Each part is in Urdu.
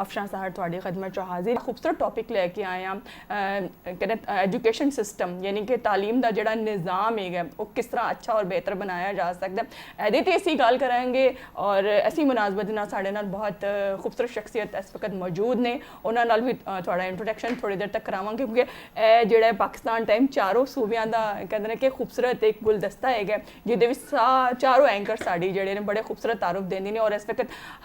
ਅਫਸ਼ਾਨ ਸਾਹਰ ਤੁਹਾਡੀ ਖidmat 'ਚ ਹਾਜ਼ਰ। ਖੂਬਸੂਰਤ ਟੌਪਿਕ ਲੈ ਕੇ ਆਏ ਹਾਂ ਕਹਿੰਦੇ ਐਜੂਕੇਸ਼ਨ ਸਿਸਟਮ ਯਾਨੀ ਕਿ ਤਾਲੀਮ ਦਾ ਜਿਹੜਾ ਨਿਜ਼ਾਮ ਹੈਗਾ ਉਹ ਕਿਸ ਤਰ੍ਹਾਂ ਅੱਛਾ ਔਰ ਬਿਹਤਰ ਬਣਾਇਆ ਜਾ ਸਕਦਾ। ਇਹਦੇ 'ਤੇ ਅਸੀਂ ਗੱਲ ਕਰਾਂਗੇ ਔਰ ਅਸੀਂ ਮੁਨਾਸਬਤ ਨਾਲ ਸਾਡੇ ਨਾਲ ਬਹੁਤ ਖੂਬਸੂਰਤ ਸ਼ਖਸੀਅਤ ਇਸ ਵਕਤ ਮੌਜੂਦ ਨੇ, ਉਹਨਾਂ ਨਾਲ ਵੀ ਤੁਹਾਡਾ ਇੰਟਰੋਡਕਸ਼ਨ ਥੋੜ੍ਹੀ ਦੇਰ ਤੱਕ ਕਰਾਵਾਂਗੇ ਕਿਉਂਕਿ ਇਹ ਜਿਹੜਾ ਪਾਕਿਸਤਾਨ ਟਾਈਮ ਚਾਰੋਂ ਸੂਬਿਆਂ ਦਾ ਕਹਿੰਦੇ ਨੇ ਕਿ ਖੂਬਸੂਰਤ ਇੱਕ ਗੁਲਦਸਤਾ ਹੈਗਾ ਜਿਹਦੇ ਵਿੱਚ ਚਾਰੋਂ ਐਂਕਰ ਸਾਡੀ ਜਿਹੜੇ ਨੇ ਬੜੇ ਖੂਬਸੂਰਤ ਤਾਰੁਫ ਦਿੰਦੇ ਨੇ ਔਰ ਇਸ ਵਕਤ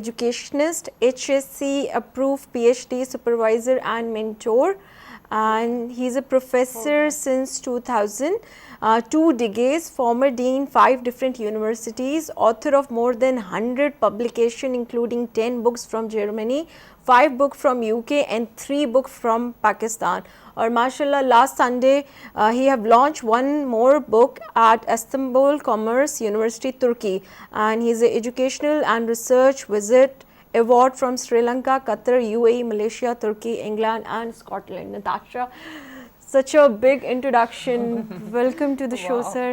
educationist, HSC approved PhD supervisor and mentor, and he's a professor since 2000, 2 decades, former dean 5 different universities, author of more than 100 publications including 10 books from Germany, 5 books from UK and 3 books from Pakistan. Or mashallah, last Sunday he have launched one more book at Istanbul Commerce University, Turkey, and he's an educational and research visit award from Sri Lanka, Qatar, UAE, Malaysia, Turkey, England and Scotland. Natasha, such a big introduction. Welcome to the show, sir.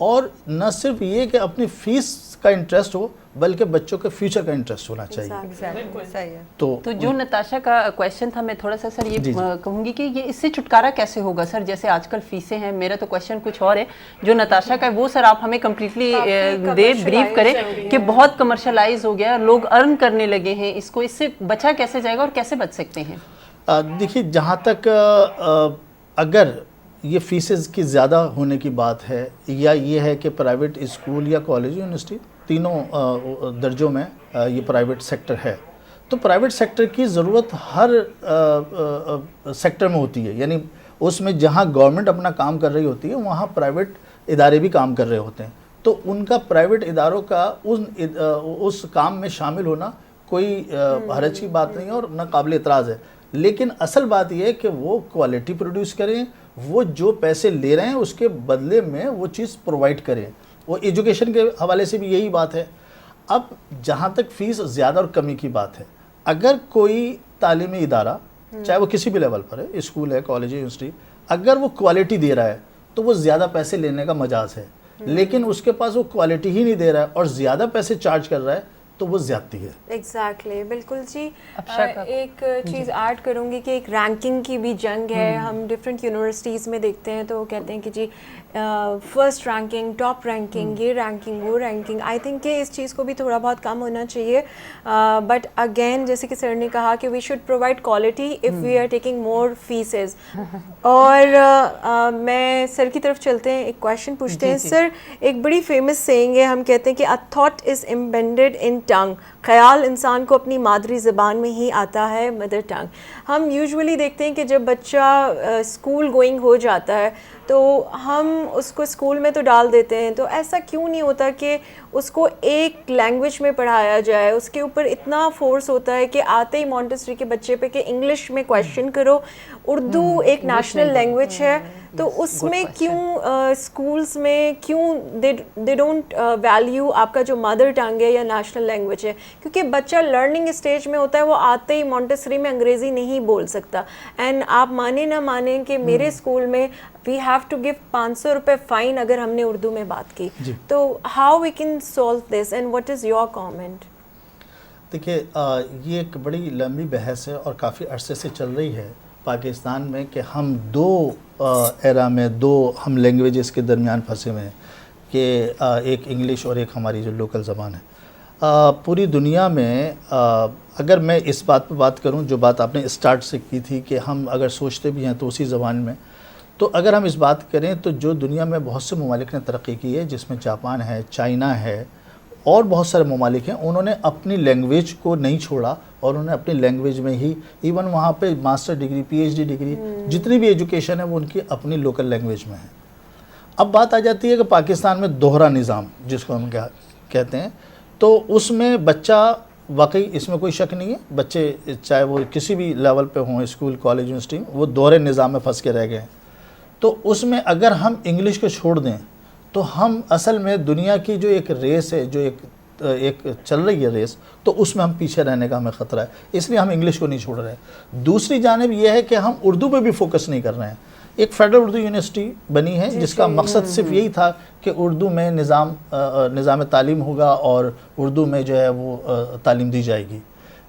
اور نہ صرف یہ کہ اپنی فیس کا انٹرسٹ ہو بلکہ بچوں کے فیوچر کا انٹرسٹ ہونا چاہیے. Exactly. صحیح ہے. تو جو نتاشا کا کویشچن تھا میں تھوڑا سا سر یہ کہوں گی کہ یہ اس سے چھٹکارا کیسے ہوگا سر؟ جیسے آج کل فیسیں ہیں, میرا تو کویشچن کچھ اور ہے, جو نتاشا کا ہے وہ سر آپ ہمیں کمپلیٹلی دے بریف کریں کہ بہت کمرشلائز ہو گیا, لوگ ارن کرنے لگے ہیں, اس کو اس سے بچا کیسے جائے گا اور کیسے بچ سکتے ہیں؟ دیکھیے جہاں تک اگر یہ فیسز کی زیادہ ہونے کی بات ہے یا یہ ہے کہ پرائیویٹ اسکول یا کالج یونیورسٹی تینوں درجوں میں یہ پرائیویٹ سیکٹر ہے, تو پرائیویٹ سیکٹر کی ضرورت ہر سیکٹر میں ہوتی ہے. یعنی اس میں جہاں گورنمنٹ اپنا کام کر رہی ہوتی ہے وہاں پرائیویٹ ادارے بھی کام کر رہے ہوتے ہیں, تو ان کا پرائیویٹ اداروں کا اس کام میں شامل ہونا کوئی حرج کی بات نہیں ہے اور نہ قابل اعتراض ہے. لیکن اصل بات یہ ہے کہ وہ کوالٹی پروڈیوس کریں, وہ جو پیسے لے رہے ہیں اس کے بدلے میں وہ چیز پرووائڈ کریں. وہ ایجوکیشن کے حوالے سے بھی یہی بات ہے. اب جہاں تک فیس زیادہ اور کمی کی بات ہے, اگر کوئی تعلیمی ادارہ چاہے وہ کسی بھی لیول پر ہے, اسکول ہے, کالج ہے, یونیورسٹی, اگر وہ کوالٹی دے رہا ہے تو وہ زیادہ پیسے لینے کا مجاز ہے. لیکن اس کے پاس وہ کوالٹی ہی نہیں دے رہا ہے اور زیادہ پیسے چارج کر رہا ہے تو وہ زیادتی ہے. ایگزیکٹلی, بالکل جی. ایک چیز ایڈ کروں گی کہ ایک رینکنگ کی بھی جنگ ہے. ہم ڈفرینٹ یونیورسٹیز میں دیکھتے ہیں تو کہتے ہیں کہ جی فرسٹ رینکنگ, ٹاپ رینکنگ, یہ رینکنگ, وہ رینکنگ. آئی تھنک کہ اس چیز کو بھی تھوڑا بہت کم ہونا چاہیے. بٹ اگین جیسے کہ سر نے کہا کہ we should provide quality if we are taking more faces. اور میں سر کی طرف چلتے ہیں, ایک کویشچن پوچھتے ہیں. سر ایک بڑی فیمس سینگ ہے, ہم کہتے ہیں کہ a thought is embedded in tongue. خیال انسان کو اپنی مادری زبان میں ہی آتا ہے, مدر ٹنگ. ہم یوزولی دیکھتے ہیں کہ جب بچہ اسکول گوئنگ ہو جاتا ہے تو ہم اس کو اسکول میں تو ڈال دیتے ہیں, تو ایسا کیوں نہیں ہوتا کہ اس کو ایک لینگویج میں پڑھایا جائے؟ اس کے اوپر اتنا فورس ہوتا ہے کہ آتے ہی مونٹیسری کے بچے پہ کہ انگلش میں کویشچن کرو. اردو ایک نیشنل لینگویج ہے, تو اس میں کیوں اسکولس میں کیوں دے ڈونٹ ویلیو آپ کا جو مدر ٹنگ ہے یا نیشنل لینگویج ہے؟ کیونکہ بچہ لرننگ اسٹیج میں ہوتا ہے, وہ آتے ہی مونٹیسری میں انگریزی نہیں بول سکتا. اینڈ آپ مانیں نہ مانیں کہ میرے اسکول میں وی ہیو ٹو گیو 500 روپے فائن اگر ہم نے اردو میں بات کی. تو how we can solve this and what is your comment? دیکھیے یہ ایک بڑی لمبی بحث ہے اور کافی عرصے سے چل رہی ہے پاکستان میں کہ ہم دو ایرا میں دو ہم لینگویجز کے درمیان پھنسے ہوئے ہیں کہ ایک انگلش اور ایک ہماری جو لوکل زبان ہے. پوری دنیا میں اگر میں اس بات پہ بات کروں جو بات آپ نے اسٹارٹ سے کی تھی کہ ہم اگر سوچتے بھی ہیں تو اسی زبان میں, تو اگر ہم اس بات کریں تو جو دنیا میں بہت سے ممالک نے ترقی کی ہے, جس میں جاپان ہے, چائنا ہے اور بہت سارے ممالک ہیں, انہوں نے اپنی لینگویج کو نہیں چھوڑا اور انہوں نے اپنی لینگویج میں ہی ایون وہاں پہ master degree, P H D degree, جتنی بھی ایجوکیشن ہے وہ ان کی اپنی لوکل لینگویج میں ہے. اب بات آ جاتی ہے کہ پاکستان میں دوہرا نظام جس کو ہم کہتے ہیں, تو اس میں بچہ واقعی اس میں کوئی شک نہیں ہے, بچے چاہے وہ کسی بھی لیول پہ ہوں, اسکول, کالج, یونیورسٹی, وہ دوہرے نظام میں پھنس کے رہ گئے ہیں. تو اس میں اگر ہم انگلش کو چھوڑ دیں تو ہم اصل میں دنیا کی جو ایک ریس ہے, جو ایک چل رہی ہے ریس, تو اس میں ہم پیچھے رہنے کا ہمیں خطرہ ہے. اس لیے ہم انگلش کو نہیں چھوڑ رہے. دوسری جانب یہ ہے کہ ہم اردو پہ بھی فوکس نہیں کر رہے ہیں. ایک فیڈرل اردو یونیورسٹی بنی ہے جس کا مقصد صرف یہی تھا کہ اردو میں نظام تعلیم ہوگا اور اردو میں جو ہے وہ تعلیم دی جائے گی,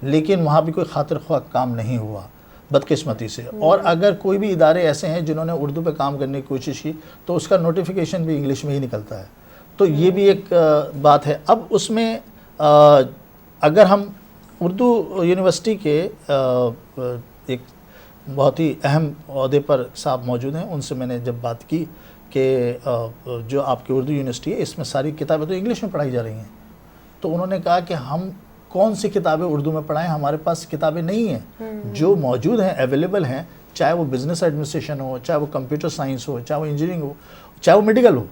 لیکن وہاں بھی کوئی خاطر خواہ کام نہیں ہوا بدقسمتی سے. اور اگر کوئی بھی ادارے ایسے ہیں جنہوں نے اردو پہ کام کرنے کی کوشش کی تو اس کا نوٹیفیکیشن بھی انگلش میں ہی نکلتا ہے. تو یہ بھی ایک بات ہے. اب اس میں اگر ہم اردو یونیورسٹی کے ایک بہت ہی اہم عہدے پر صاحب موجود ہیں, ان سے میں نے جب بات کی کہ جو آپ کی اردو یونیورسٹی ہے اس میں ساری کتابیں تو انگلش میں پڑھائی جا رہی ہیں, تو انہوں نے کہا کہ ہم کون سی کتابیں اردو میں پڑھائیں, ہمارے پاس کتابیں نہیں ہیں. جو موجود ہیں اویلیبل ہیں, چاہے وہ بزنس ایڈمنسٹریشن ہو, چاہے وہ کمپیوٹر سائنس ہو, چاہے وہ انجینئرنگ ہو, چاہے وہ میڈیکل ہو,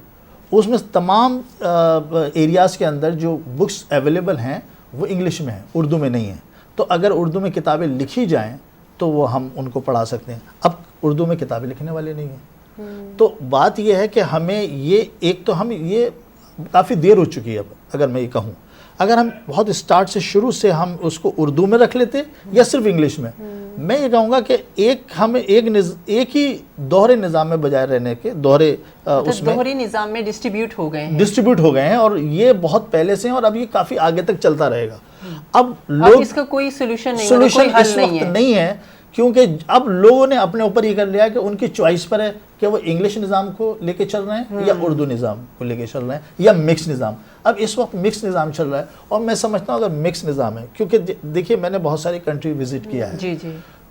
اس میں تمام ایریاز کے اندر جو بکس اویلیبل ہیں وہ انگلش میں ہیں, اردو میں نہیں ہیں. تو اگر اردو میں کتابیں لکھی جائیں تو وہ ہم ان کو پڑھا سکتے ہیں. اب اردو میں کتابیں لکھنے والے نہیں ہیں. تو بات یہ ہے کہ ہمیں یہ ایک تو ہم یہ کافی دیر ہو چکی ہے. اب اگر میں یہ کہوں, اگر ہم بہت اسٹارٹ سے شروع سے ہم اس کو اردو میں رکھ لیتے یا صرف انگلش میں، میں یہ کہوں گا کہ ہمیں ایک ہی دوہرے نظام میں بجائے رہنے کے اس میں دوہری نظام میں ڈسٹریبیوٹ ہو گئے ہیں اور یہ بہت پہلے سے ہیں اور اب یہ کافی آگے تک چلتا رہے گا. اب اس کا کوئی سولوشن اس وقت نہیں ہے، کیونکہ اب لوگوں نے اپنے اوپر یہ کر لیا کہ ان کی چوائس پر ہے کہ وہ انگلش نظام کو لے کے چل رہے ہیں یا اردو نظام کو لے کے چل رہے ہیں یا مکس نظام. اب اس وقت مکس نظام چل رہا ہے اور میں سمجھتا ہوں اگر مکس نظام ہے، کیونکہ دیکھیے میں نے بہت ساری کنٹری وزٹ کیا ہے. جی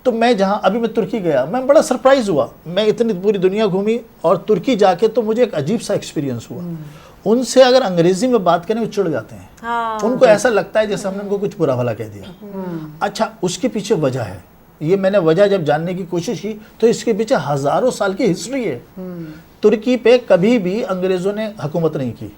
تو میں جہاں ابھی میں ترکی گیا، میں بڑا سرپرائز ہوا. میں اتنی پوری دنیا گھومی اور ترکی جا کے تو مجھے ایک عجیب سا ایکسپیرینس ہوا. ان سے اگر انگریزی میں بات کریں وہ چڑ جاتے ہیں، ان کو ایسا لگتا ہے جیسے ہم نے ان کو کچھ برا بھلا کہہ دیا. اچھا، اس کے پیچھے وجہ ہے. یہ میں نے وجہ جب جاننے کی کوشش کی تو اس کے پیچھے ہزاروں سال کی ہسٹری ہے. ترکی پہ کبھی بھی انگریزوں نے حکومت نہیں کی،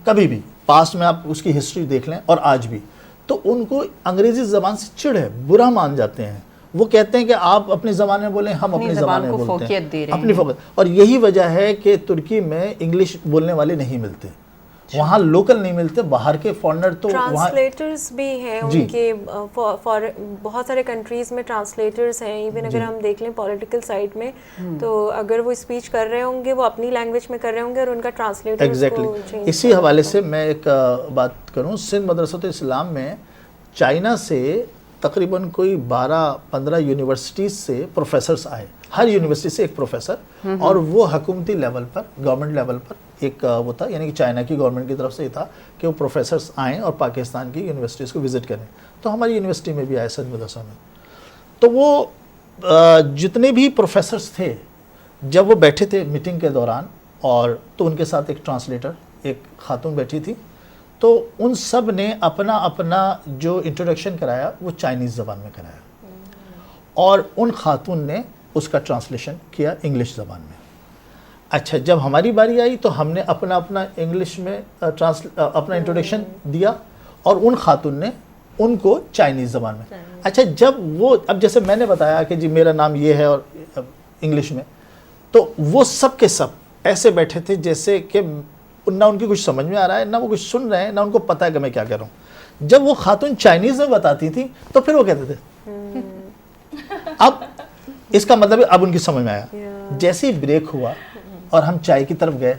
کبھی بھی. پاسٹ میں آپ اس کی ہسٹری دیکھ لیں اور آج بھی. تو ان کو انگریزی زبان سے چڑ ہے، برا مان جاتے ہیں. وہ کہتے ہیں کہ آپ اپنی زبان میں بولیں، ہم اپنی زبان میں بولتے ہیں، اپنی فوقیت. اور یہی وجہ ہے کہ ترکی میں انگلش بولنے والے نہیں ملتے، وہاں لوکل نہیں ملتے، باہر کے فارنر تو ٹرانسلیٹرز بھی ہیں ان کے. بہت سارے کنٹریز میں ٹرانسلیٹرز ہیں. ایون اگر ہم دیکھ لیں پولیٹیکل سائڈ میں تو اگر وہ اسپیچ کر رہے ہوں گے وہ اپنی لینگویج میں کر رہے ہوں گے اور ان کا ٹرانسلیٹر ایگزیکٹلی. اسی حوالے سے میں ایک بات کروں، سندھ مدرسۃ اسلام میں چائنا سے تقریباً کوئی 12-15 یونیورسٹیز سے پروفیسرز آئے، ہر یونیورسٹی سے ایک پروفیسر، اور وہ حکومتی لیول پر، گورنمنٹ لیول پر ایک وہ تھا، یعنی کہ چائنا کی گورنمنٹ کی طرف سے یہ تھا کہ وہ پروفیسرز آئیں اور پاکستان کی یونیورسٹیز کو وزٹ کریں. تو ہماری یونیورسٹی میں بھی آئے سندھ مدرسہ میں. تو وہ جتنے بھی پروفیسرز تھے جب وہ بیٹھے تھے میٹنگ کے دوران، اور تو ان کے ساتھ ایک ٹرانسلیٹر، ایک خاتون بیٹھی تھی، تو ان سب نے اپنا اپنا جو انٹروڈکشن کرایا وہ چائنیز زبان میں کرایا، اور ان خاتون نے اس کا ٹرانسلیشن کیا انگلش زبان میں. اچھا، جب ہماری باری آئی تو ہم نے اپنا انگلش میں اپنا انٹروڈکشن دیا اور ان خاتون نے ان کو چائنیز زبان میں. اچھا، جب وہ اب جیسے میں نے بتایا کہ جی میرا نام یہ ہے اور انگلش میں، تو وہ سب کے سب ایسے بیٹھے تھے جیسے کہ نہ ان کی کچھ سمجھ میں آ رہا ہے، نہ وہ کچھ سن رہے ہیں، نہ ان کو پتہ ہے کہ میں کیا کہہ رہا ہوں. جب وہ خاتون چائنیز میں بتاتی تھی تو پھر وہ کہتے تھے. اب اس کا مطلب اب ان کی سمجھ میں آیا. جیسے ہی بریک ہوا اور ہم چائے کی طرف گئے،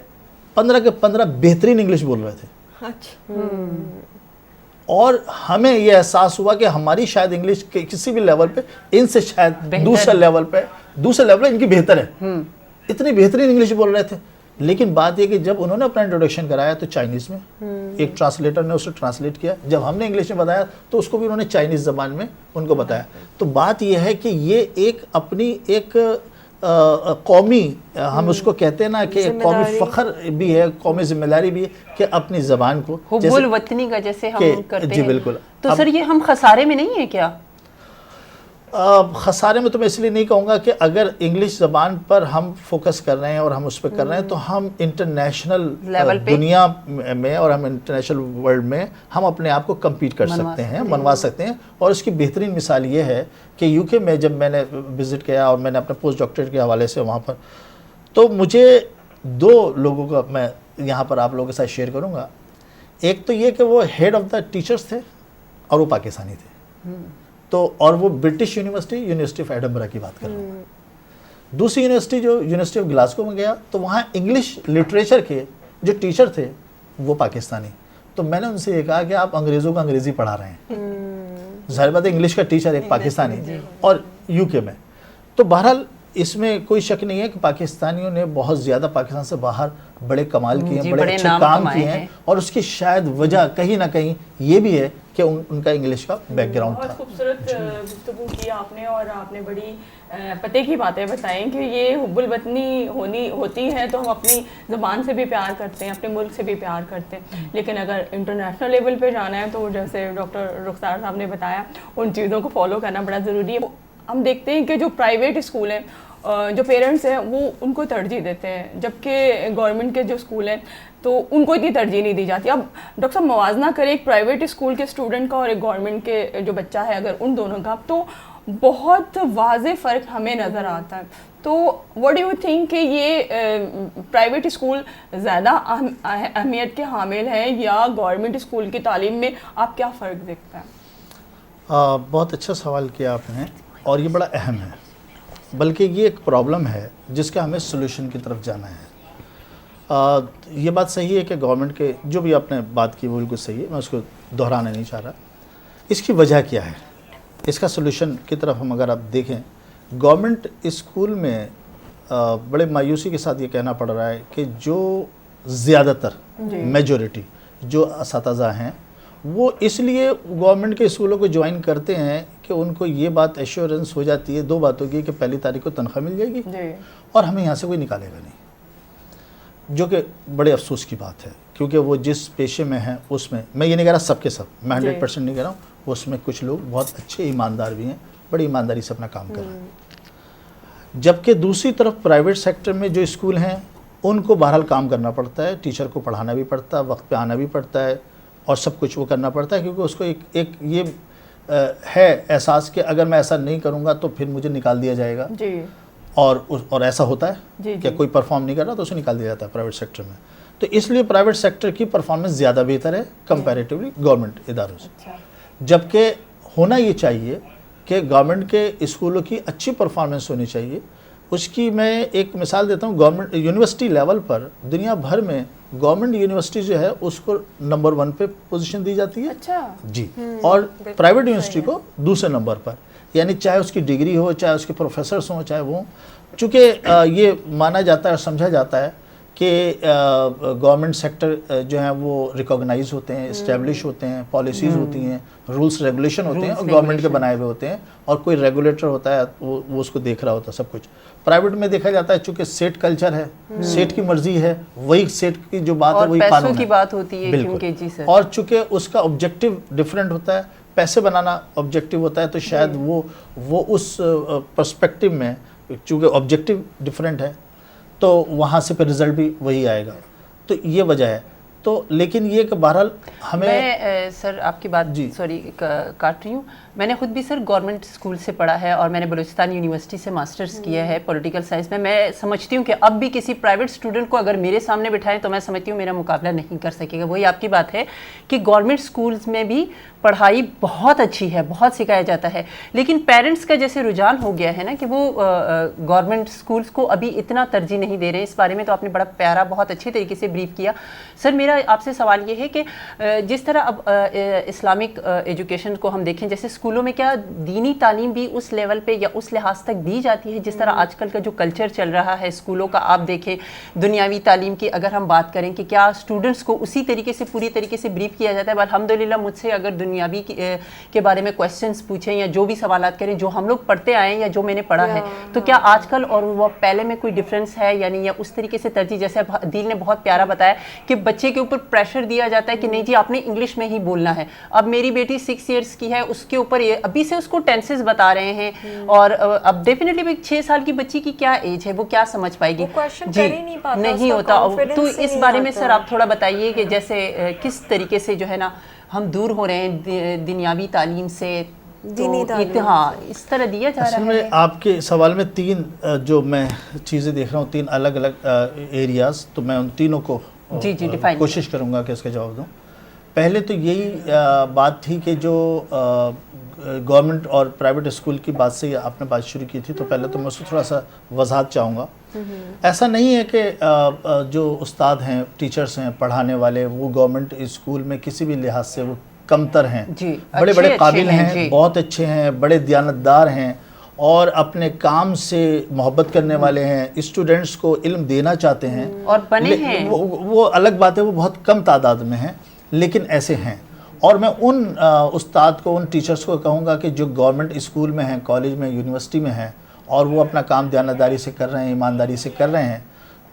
15 کے 15 بہترین انگلش بول رہے تھے. اور ہمیں یہ احساس ہوا کہ ہماری شاید انگلش کے کسی بھی لیول پہ ان سے شاید دوسرے لیول پہ ان کی بہتر ہے. اتنی بہترین انگلش بول رہے تھے. لیکن بات یہ کہ جب انہوں نے اپنا انٹروڈکشن کرایا تو چائنیز میں، ایک ٹرانسلیٹر نے اسے ٹرانسلیٹ کیا. جب ہم نے انگلش میں بتایا تو اس کو بھی انہوں نے چائنیز زبان میں ان کو بتایا. تو بات یہ ہے کہ یہ ایک اپنی ایک قومی، ہم اس کو کہتے ہیں نا کہ ایک قومی فخر بھی ہے، قومی ذمہ داری بھی ہے کہ اپنی زبان کو حب الوطنی کا جیسے ہم کرتے ہیں. جی بالکل. تو سر یہ ہم خسارے میں نہیں ہیں کیا؟ خسارے میں تو میں اس لیے نہیں کہوں گا کہ اگر انگلش زبان پر ہم فوکس کر رہے ہیں اور ہم اس پہ کر رہے ہیں تو ہم انٹرنیشنل دنیا میں اور ہم انٹرنیشنل ورلڈ میں ہم اپنے آپ کو کمپیٹ کر سکتے ہیں، منوا سکتے ہیں. اور اس کی بہترین مثال یہ ہے کہ یو کے میں جب میں نے وزٹ کیا اور میں نے اپنے پوسٹ ڈاکٹریٹ کے حوالے سے وہاں پر، تو مجھے 2 لوگوں کا میں یہاں پر آپ لوگوں کے ساتھ شیئر کروں گا. ایک تو یہ کہ وہ ہیڈ آف دا ٹیچرز تھے اور وہ پاکستانی تھے. تو اور وہ برٹش یونیورسٹی آف ایڈنبرا کی بات کر رہا ہوں. دوسری یونیورسٹی جو یونیورسٹی آف گلاسگو میں گیا تو وہاں انگلش لٹریچر کے جو ٹیچر تھے وہ پاکستانی. تو میں نے ان سے یہ کہا کہ آپ انگریزوں کو انگریزی پڑھا رہے ہیں، ظاہر بات ہے انگلش کا ٹیچر ایک پاکستانی اور یو کے میں. تو بہرحال اس میں کوئی شک نہیں ہے کہ پاکستانیوں نے بہت زیادہ پاکستان سے باہر بڑے کمال کیے ہیں، بڑے اچھے کام کیے ہیں. اور اس کی شاید وجہ کہیں نہ کہیں یہ بھی ہے کہ ان کا انگلش کا بیک گراؤنڈ تھا. بہت خوبصورت گفتگو کی آپ نے، اور آپ نے بڑی پتے کی باتیں بتائیں کہ یہ حب الوطنی ہوتی ہے تو ہم اپنی زبان سے بھی پیار کرتے ہیں، اپنے ملک سے بھی پیار کرتے ہیں. لیکن اگر انٹرنیشنل لیول پہ جانا ہے تو جیسے ڈاکٹر رخسار صاحب نے بتایا ان چیزوں کو فالو کرنا بڑا ضروری ہے. ہم دیکھتے ہیں کہ جو پرائیویٹ اسکول ہیں، جو پیرنٹس ہیں وہ ان کو ترجیح دیتے ہیں، جبکہ گورنمنٹ کے جو اسکول ہیں تو ان کو اتنی ترجیح نہیں دی جاتی. اب ڈاکٹر صاحب موازنہ کریں ایک پرائیویٹ اسکول کے اسٹوڈنٹ کا اور ایک گورنمنٹ کے جو بچہ ہے، اگر ان دونوں کا، تو بہت واضح فرق ہمیں نظر آتا ہے. تو what do you think کہ یہ پرائیویٹ اسکول زیادہ اہمیت کے حامل ہیں یا گورنمنٹ اسکول کی تعلیم میں آپ کیا فرق دیکھتے ہیں؟ بہت اچھا سوال کیا آپ نے، اور یہ بڑا اہم ہے، بلکہ یہ ایک پرابلم ہے جس کا ہمیں سلوشن کی طرف جانا ہے۔ یہ بات صحیح ہے کہ گورنمنٹ کے جو بھی آپ نے بات کی وہ بالکل صحیح ہے، میں اس کو دہرانا نہیں چاہ رہا۔ اس کی وجہ کیا ہے، اس کا سلوشن کی طرف ہم اگر آپ دیکھیں، گورنمنٹ اسکول میں بڑے مایوسی کے ساتھ یہ کہنا پڑ رہا ہے کہ جو زیادہ تر میجورٹی جو اساتذہ ہیں وہ اس لیے گورنمنٹ کے اسکولوں کو جوائن کرتے ہیں کہ ان کو یہ بات ایشورنس ہو جاتی ہے 2 باتوں کی کہ پہلی تاریخ کو تنخواہ مل جائے گی اور ہمیں یہاں سے کوئی نکالے گا نہیں، جو کہ بڑے افسوس کی بات ہے، کیونکہ وہ جس پیشے میں ہیں اس میں یہ نہیں کہہ رہا سب کے سب، میں 100% نہیں کہہ رہا ہوں، اس میں کچھ لوگ بہت اچھے ایماندار بھی ہیں، بڑی ایمانداری سے اپنا کام کر رہے ہیں، جبکہ دوسری طرف پرائیویٹ سیکٹر میں جو اسکول ہیں ان کو بہرحال کام کرنا پڑتا ہے، ٹیچر کو پڑھانا بھی پڑتا ہے، وقت پہ آنا بھی پڑتا ہے اور سب کچھ وہ کرنا پڑتا ہے، کیونکہ اس کو ایک یہ ہے احساس کہ اگر میں ایسا نہیں کروں گا تو پھر مجھے نکال دیا جائے گا، اور ایسا ہوتا ہے کہ کوئی پرفارم نہیں کر رہا تو اسے نکال دیا جاتا ہے پرائیویٹ سیکٹر میں۔ تو اس لیے پرائیویٹ سیکٹر کی پرفارمنس زیادہ بہتر ہے کمپیریٹیولی گورنمنٹ اداروں سے، جبکہ ہونا یہ چاہیے کہ گورنمنٹ کے اسکولوں کی اچھی پرفارمنس ہونی چاہیے۔ اس کی میں ایک مثال دیتا ہوں، گورنمنٹ یونیورسٹی لیول پر دنیا بھر میں گورنمنٹ یونیورسٹی جو ہے اس کو نمبر 1 پہ پوزیشن دی جاتی ہے جی، اور پرائیویٹ یونیورسٹی کو دوسرے نمبر پر، یعنی چاہے اس کی ڈگری ہو، چاہے اس کے پروفیسرس ہوں، چاہے وہ، چونکہ یہ مانا جاتا ہے اور سمجھا جاتا ہے کہ گورنمنٹ سیکٹر جو ہیں وہ ریکوگنائز ہوتے ہیں، اسٹیبلش ہوتے ہیں، پالیسیز ہوتی ہیں، رولس ریگولیشن ہوتے ہیں اور گورنمنٹ کے بنائے ہوئے ہوتے ہیں، اور کوئی ریگولیٹر ہوتا ہے وہ اس کو دیکھ رہا ہوتا ہے سب کچھ۔ پرائیویٹ میں دیکھا جاتا ہے چونکہ سیٹ کلچر ہے، سیٹ کی مرضی ہے، وہی سیٹ کی جو بات ہے وہی قانون ہے، کی بات ہوتی ہے کیونکہ جی سر، اور چونکہ اس کا آبجیکٹو ڈیفرنٹ ہوتا ہے، پیسے بنانا آبجیکٹو ہوتا ہے، تو شاید وہ اس پرسپیکٹو میں چونکہ آبجیکٹو ڈیفرنٹ ہے تو وہاں سے پھر رزلٹ بھی وہی آئے گا، تو یہ وجہ ہے۔ تو لیکن یہ کہ بہرحال ہمیں سر آپ کی بات سوری کاٹ رہی ہوں، میں نے خود بھی سر گورنمنٹ اسکول سے پڑھا ہے اور میں نے بلوچستان یونیورسٹی سے ماسٹرز کیا ہے پولیٹیکل سائنس میں۔ میں سمجھتی ہوں کہ اب بھی کسی پرائیویٹ اسٹوڈنٹ کو اگر میرے سامنے بٹھائیں تو میں سمجھتی ہوں میرا مقابلہ نہیں کر سکے گا۔ وہی آپ کی بات ہے کہ گورنمنٹ اسکولز میں بھی پڑھائی بہت اچھی ہے، بہت سکھایا جاتا ہے، لیکن پیرنٹس کا جیسے رجحان ہو گیا ہے نا کہ وہ گورنمنٹ اسکولز کو ابھی اتنا ترجیح نہیں دے رہے ہیں۔ اس بارے میں تو آپ نے بڑا پیارا بہت اچھے طریقے سے بریف کیا۔ سر میرا آپ سے سوال یہ ہے کہ جس طرح اب اسلامک ایجوکیشن کو ہم دیکھیں، جیسے اسکولوں میں کیا دینی تعلیم بھی اس لیول پہ یا اس لحاظ تک دی جاتی ہے جس طرح آج کل کا جو کلچر چل رہا ہے اسکولوں کا؟ آپ دیکھیں دنیاوی تعلیم کی اگر ہم بات کریں کہ کیا اسٹوڈنٹس کو اسی طریقے سے پوری طریقے سے بریف کیا جاتا ہے؟ الحمدللہ مجھ سے اگر دنیاوی کے بارے میں کویسچنس پوچھیں یا جو بھی سوالات کریں جو ہم لوگ پڑھتے آئے ہیں یا جو میں نے پڑھا ہے، تو کیا آج کل اور وہ پہلے میں کوئی ڈفرینس ہے؟ یعنی یا اس طریقے سے ترجیح، جیسے عدیل نے بہت پیارا بتایا کہ بچے کے اوپر پریشر دیا جاتا ہے کہ نہیں جی آپ نے انگلش میں ہی بولنا ہے۔ اب میری بیٹی 6 ایئرس کی ہے، اس کے اوپر یہ ابھی سے اس کو ٹینسز بتا رہے ہیں، اور اب ڈیفینیٹلی 6 سال کی بچی کی کیا ایج ہے، وہ کیا سمجھ پائے گی؟ جی نہیں ہوتا۔ تو اس بارے میں سر آپ تھوڑا بتائیے کہ جیسے کس طریقے سے جو ہے نا ہم دور ہو رہے ہیں دنیاوی تعلیم سے، ہاں اس طرح دیا جا رہا ہے۔ اصل میں آپ کے سوال میں 3 جو میں چیزیں دیکھ رہا ہوں، 3 الگ الگ ایریاز، تو میں ان تینوں کو کوشش کروں گا کہ اس کا جواب دوں۔ پہلے تو یہی بات تھی کہ جو گورنمنٹ اور پرائیویٹ اسکول کی بات سے آپ نے بات شروع کی تھی، تو پہلے تو میں اس کو تھوڑا سا وضاحت چاہوں گا۔ ایسا نہیں ہے کہ جو استاد ہیں، ٹیچرز ہیں، پڑھانے والے، وہ گورنمنٹ اسکول میں کسی بھی لحاظ سے وہ کمتر ہیں، بڑے بڑے قابل ہیں، بہت اچھے ہیں، بڑے دیانتدار ہیں اور اپنے کام سے محبت کرنے والے ہیں، اسٹوڈنٹس کو علم دینا چاہتے ہیں اور بنے ہیں، وہ الگ بات ہے، وہ بہت کم تعداد میں ہیں لیکن ایسے ہیں۔ اور میں ان استاد کو، ان ٹیچرز کو کہوں گا کہ جو گورنمنٹ اسکول میں ہیں، کالج میں، یونیورسٹی میں ہیں اور وہ اپنا کام دیانتداری سے کر رہے ہیں، ایمانداری سے کر رہے ہیں،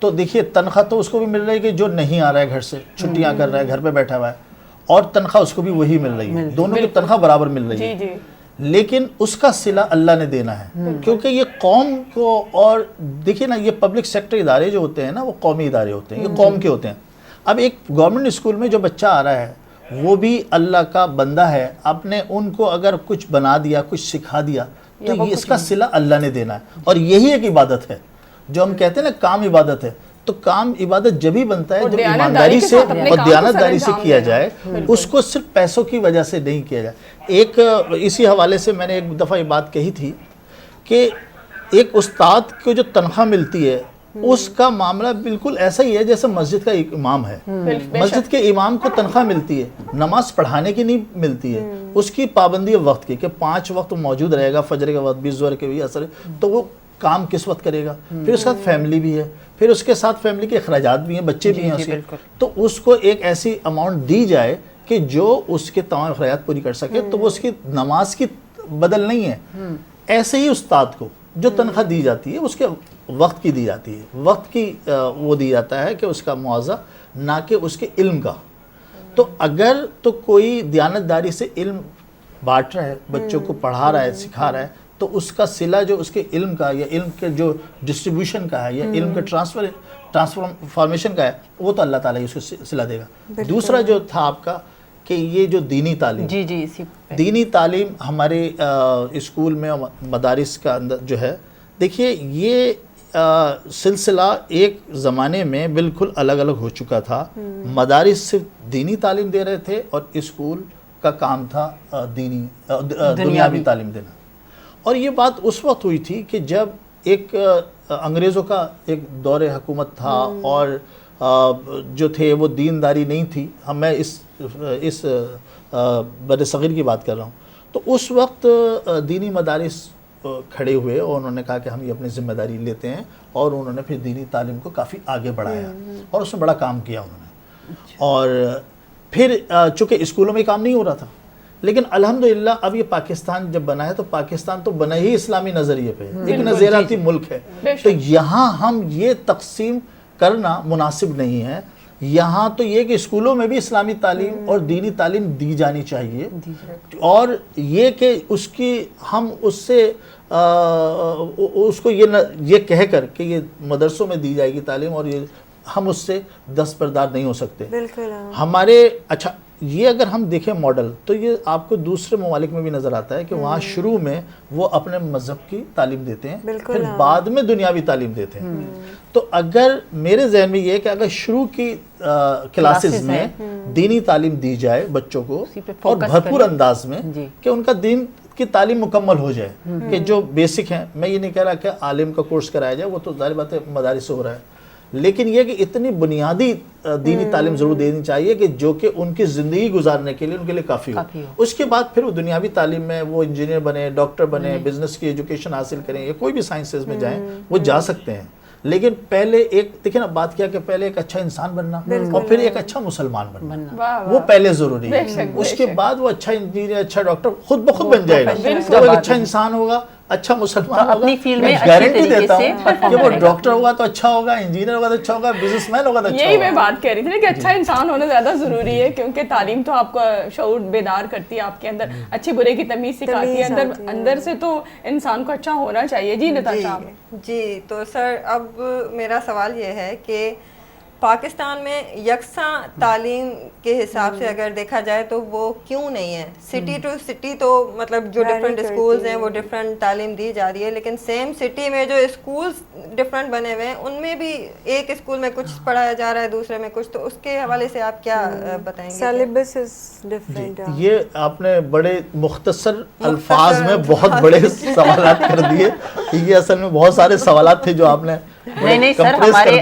تو دیکھیے تنخواہ تو اس کو بھی مل رہی ہے کہ جو نہیں آ رہا ہے گھر سے، چھٹیاں کر رہا ہے، گھر پہ بیٹھا ہوا ہے، اور تنخواہ اس کو بھی وہی مل رہی ہے، دونوں کی تنخواہ برابر مل رہی ہے، لیکن اس کا صلہ اللہ نے دینا ہے، کیونکہ یہ قوم کو، اور دیکھیے نا یہ پبلک سیکٹر ادارے جو ہوتے ہیں نا وہ قومی ادارے ہوتے ہیں، یہ قوم کے ہوتے ہیں۔ اب ایک گورنمنٹ اسکول میں جو بچہ آ رہا ہے وہ بھی اللہ کا بندہ ہے، آپ نے ان کو اگر کچھ بنا دیا، کچھ سکھا دیا تو اس کا صلہ اللہ نے دینا ہے، اور یہی ایک عبادت ہے جو ہم کہتے ہیں نا کام عبادت ہے. تو کام عبادت جبھی بنتا ہے جب ایمانداری سے اور دیانتداری سے کیا جائے، اس کو صرف پیسوں کی وجہ سے نہیں کیا جائے. ایک اسی حوالے سے میں نے ایک دفعہ یہ بات کہی تھی کہ ایک استاد کو جو تنخواہ ملتی ہے اس کا معاملہ بالکل ایسا ہی ہے جیسے مسجد کا امام ہے. مسجد کے امام کو تنخواہ ملتی ہے، نماز پڑھانے کی نہیں ملتی ہے. اس کی پابندی ہے وقت کی کہ 5 وقت موجود رہے گا، فجر کے وقت بھی، ظہر کے بھی، عصر. تو وہ کام کس وقت کرے گا؟ پھر اس کے ساتھ فیملی بھی ہے، پھر اس کے ساتھ فیملی کے اخراجات بھی ہیں، بچے بھی ہیں اس کے. تو اس کو ایک ایسی اماؤنٹ دی جائے کہ جو اس کے تمام اخراجات پوری کر سکے. تو وہ اس کی نماز کی بدل نہیں ہے. ایسے ہی استاد کو جو تنخواہ دی جاتی ہے اس کے وقت کی دی جاتی ہے، وقت کی وہ دی جاتا ہے کہ اس کا معاوضہ، نہ کہ اس کے علم کا. تو اگر تو کوئی دیانتداری سے علم بانٹ رہا ہے، بچوں کو پڑھا رہا ہے، سکھا رہا ہے، تو اس کا صلہ جو اس کے علم کا یا علم کے جو ڈسٹریبیوشن کا ہے یا علم کے ٹرانسفارمیشن کا ہے، وہ تو اللہ تعالیٰ ہی اس کو صلہ دے گا. دوسرا جو تھا آپ کا کہ یہ جو دینی تعلیم، دینی تعلیم ہمارے اسکول میں مدارس کا اندر جو ہے، دیکھیے یہ سلسلہ ایک زمانے میں بالکل الگ الگ ہو چکا تھا. مدارس صرف دینی تعلیم دے رہے تھے اور اسکول کا کام تھا دنیاوی تعلیم دینا. اور یہ بات اس وقت ہوئی تھی کہ جب ایک انگریزوں کا ایک دور حکومت تھا اور جو تھے وہ دینداری نہیں تھی. میں اس بر صغیر کی بات کر رہا ہوں. تو اس وقت دینی مدارس کھڑے ہوئے اور انہوں نے کہا کہ ہم یہ اپنی ذمہ داری لیتے ہیں، اور انہوں نے پھر دینی تعلیم کو کافی آگے بڑھایا اور اس میں بڑا کام کیا انہوں نے. اور پھر چونکہ اسکولوں میں کام نہیں ہو رہا تھا، لیکن الحمدللہ اب یہ پاکستان جب بنا ہے تو پاکستان تو بنا ہی اسلامی نظریے پہ، ایک نظریاتی ملک ہے. تو یہاں ہم یہ تقسیم کرنا مناسب نہیں ہے. یہاں تو یہ کہ اسکولوں میں بھی اسلامی تعلیم اور دینی تعلیم دی جانی چاہیے، اور یہ کہ اس کی ہم اس سے اس کو یہ کہہ کر کہ یہ مدرسوں میں دی جائے گی تعلیم اور یہ ہم اس سے دستبردار نہیں ہو سکتے. بالکل ہمارے اچھا یہ اگر ہم دیکھیں ماڈل تو یہ آپ کو دوسرے ممالک میں بھی نظر آتا ہے کہ وہاں شروع میں وہ اپنے مذہب کی تعلیم دیتے ہیں، پھر بعد میں دنیاوی تعلیم دیتے ہیں. تو اگر میرے ذہن میں یہ ہے کہ اگر شروع کی کلاسز میں دینی تعلیم دی جائے بچوں کو اور بھرپور انداز میں کہ ان کا دین کی تعلیم مکمل ہو جائے، کہ جو بیسک ہیں، میں یہ نہیں کہہ رہا کہ عالم کا کورس کرایا جائے، وہ تو ظاہر بات ہے مدارس سے ہو رہا ہے، لیکن یہ کہ اتنی بنیادی دینی تعلیم ضرور دینی چاہیے کہ جو کہ ان کی زندگی گزارنے کے لیے ان کے لیے کافی ہو. اس کے بعد پھر وہ دنیاوی تعلیم میں وہ انجینئر بنے، ڈاکٹر بنے، بزنس کی ایجوکیشن حاصل کریں یا کوئی بھی سائنسز میں جائیں، وہ جا سکتے ہیں. لیکن پہلے ایک دیکھیں نا بات کیا کہ پہلے ایک اچھا انسان بننا اور پھر ایک اچھا مسلمان بننا، وہ پہلے ضروری ہے. اس کے بعد وہ اچھا انجینئر، اچھا ڈاکٹر خود بخود بن جائے گا. جب ایک اچھا انسان ہوگا، اچھا مسلمان ہوگا، اپنی فیلڈ میں گارنٹی دیتا ہوں کہ وہ ڈاکٹر ہوگا تو اچھا ہوگا، انجینئر ہوگا تو اچھا ہوگا، بزنس مین ہوگا تو اچھا ہوگا. یہی میں بات کہہ رہی تھی کہ اچھا انسان ہونا زیادہ ضروری ہے، کیونکہ تعلیم تو آپ کا شعور بیدار کرتی ہے، آپ کے اندر اچھے برے کی تمیز سکھاتی ہے. اندر سے تو انسان کو اچھا ہونا چاہیے. جی نتاشا. جی تو سر اب میرا سوال یہ ہے کہ پاکستان میں یکساں تعلیم کے حساب سے اگر دیکھا جائے تو وہ کیوں نہیں ہے؟ سٹی ٹو سٹی تو مطلب جو ڈفرینٹ اسکولز ہیں وہ ڈفرینٹ تعلیم دی جا رہی ہے، لیکن سیم سٹی میں جو اسکولز ڈفرینٹ بنے ہوئے ہیں ان میں بھی ایک اسکول میں کچھ پڑھایا جا رہا ہے، دوسرے میں کچھ. تو اس کے حوالے سے آپ کیا بتائیں گے؟ Syllabus is different. یہ آپ نے بڑے مختصر الفاظ میں بہت بڑے سوالات کر دیے. یہ اصل میں بہت سارے سوالات تھے جو آپ نے نہیں سر،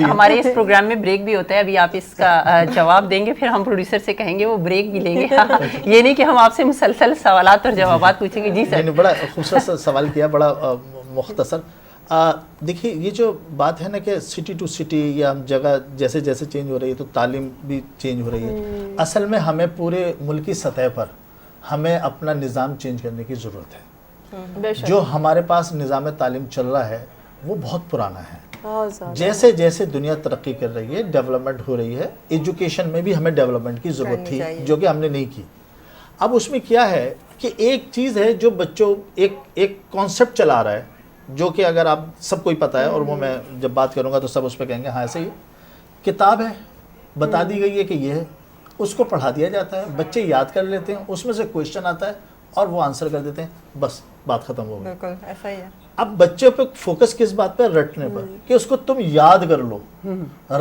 ہمارے اس پروگرام میں بریک بھی ہوتا ہے. ابھی آپ اس کا جواب دیں گے، پھر ہم پروڈیوسر سے کہیں گے وہ بریک بھی لیں گے. یہ نہیں کہ ہم آپ سے مسلسل سوالات اور جوابات پوچھیں گے. جی سر. بڑا خوبصورت سوال کیا، بڑا مختصر. دیکھیے یہ جو بات ہے نا کہ سٹی ٹو سٹی یا جگہ جیسے جیسے چینج ہو رہی ہے تو تعلیم بھی چینج ہو رہی ہے. اصل میں ہمیں پورے ملکی سطح پر ہمیں اپنا نظام چینج کرنے کی ضرورت ہے. جو ہمارے پاس نظام تعلیم چل رہا ہے وہ بہت پرانا ہے. جیسے جیسے دنیا ترقی کر رہی ہے، ڈیولپمنٹ ہو رہی ہے، ایجوکیشن میں بھی ہمیں ڈیولپمنٹ کی ضرورت تھی جو کہ ہم نے نہیں کی. اب اس میں کیا ہے کہ ایک چیز ہے جو بچوں ایک کانسیپٹ چلا رہا ہے جو کہ اگر آپ سب کو ہی پتہ ہے، اور وہ میں جب بات کروں گا تو سب اس پہ کہیں گے ہاں ایسے ہی. کتاب ہے، بتا دی گئی ہے کہ یہ ہے، اس کو پڑھا دیا جاتا ہے، بچے یاد کر لیتے ہیں، اس میں سے کویشچن آتا ہے اور وہ آنسر کر دیتے ہیں, بس بات ختم ہو گئی. بالکل ایسا ہی ہے. اب بچے پہ فوکس کس بات پہ, رٹنے پر, کہ اس کو تم یاد کر لو.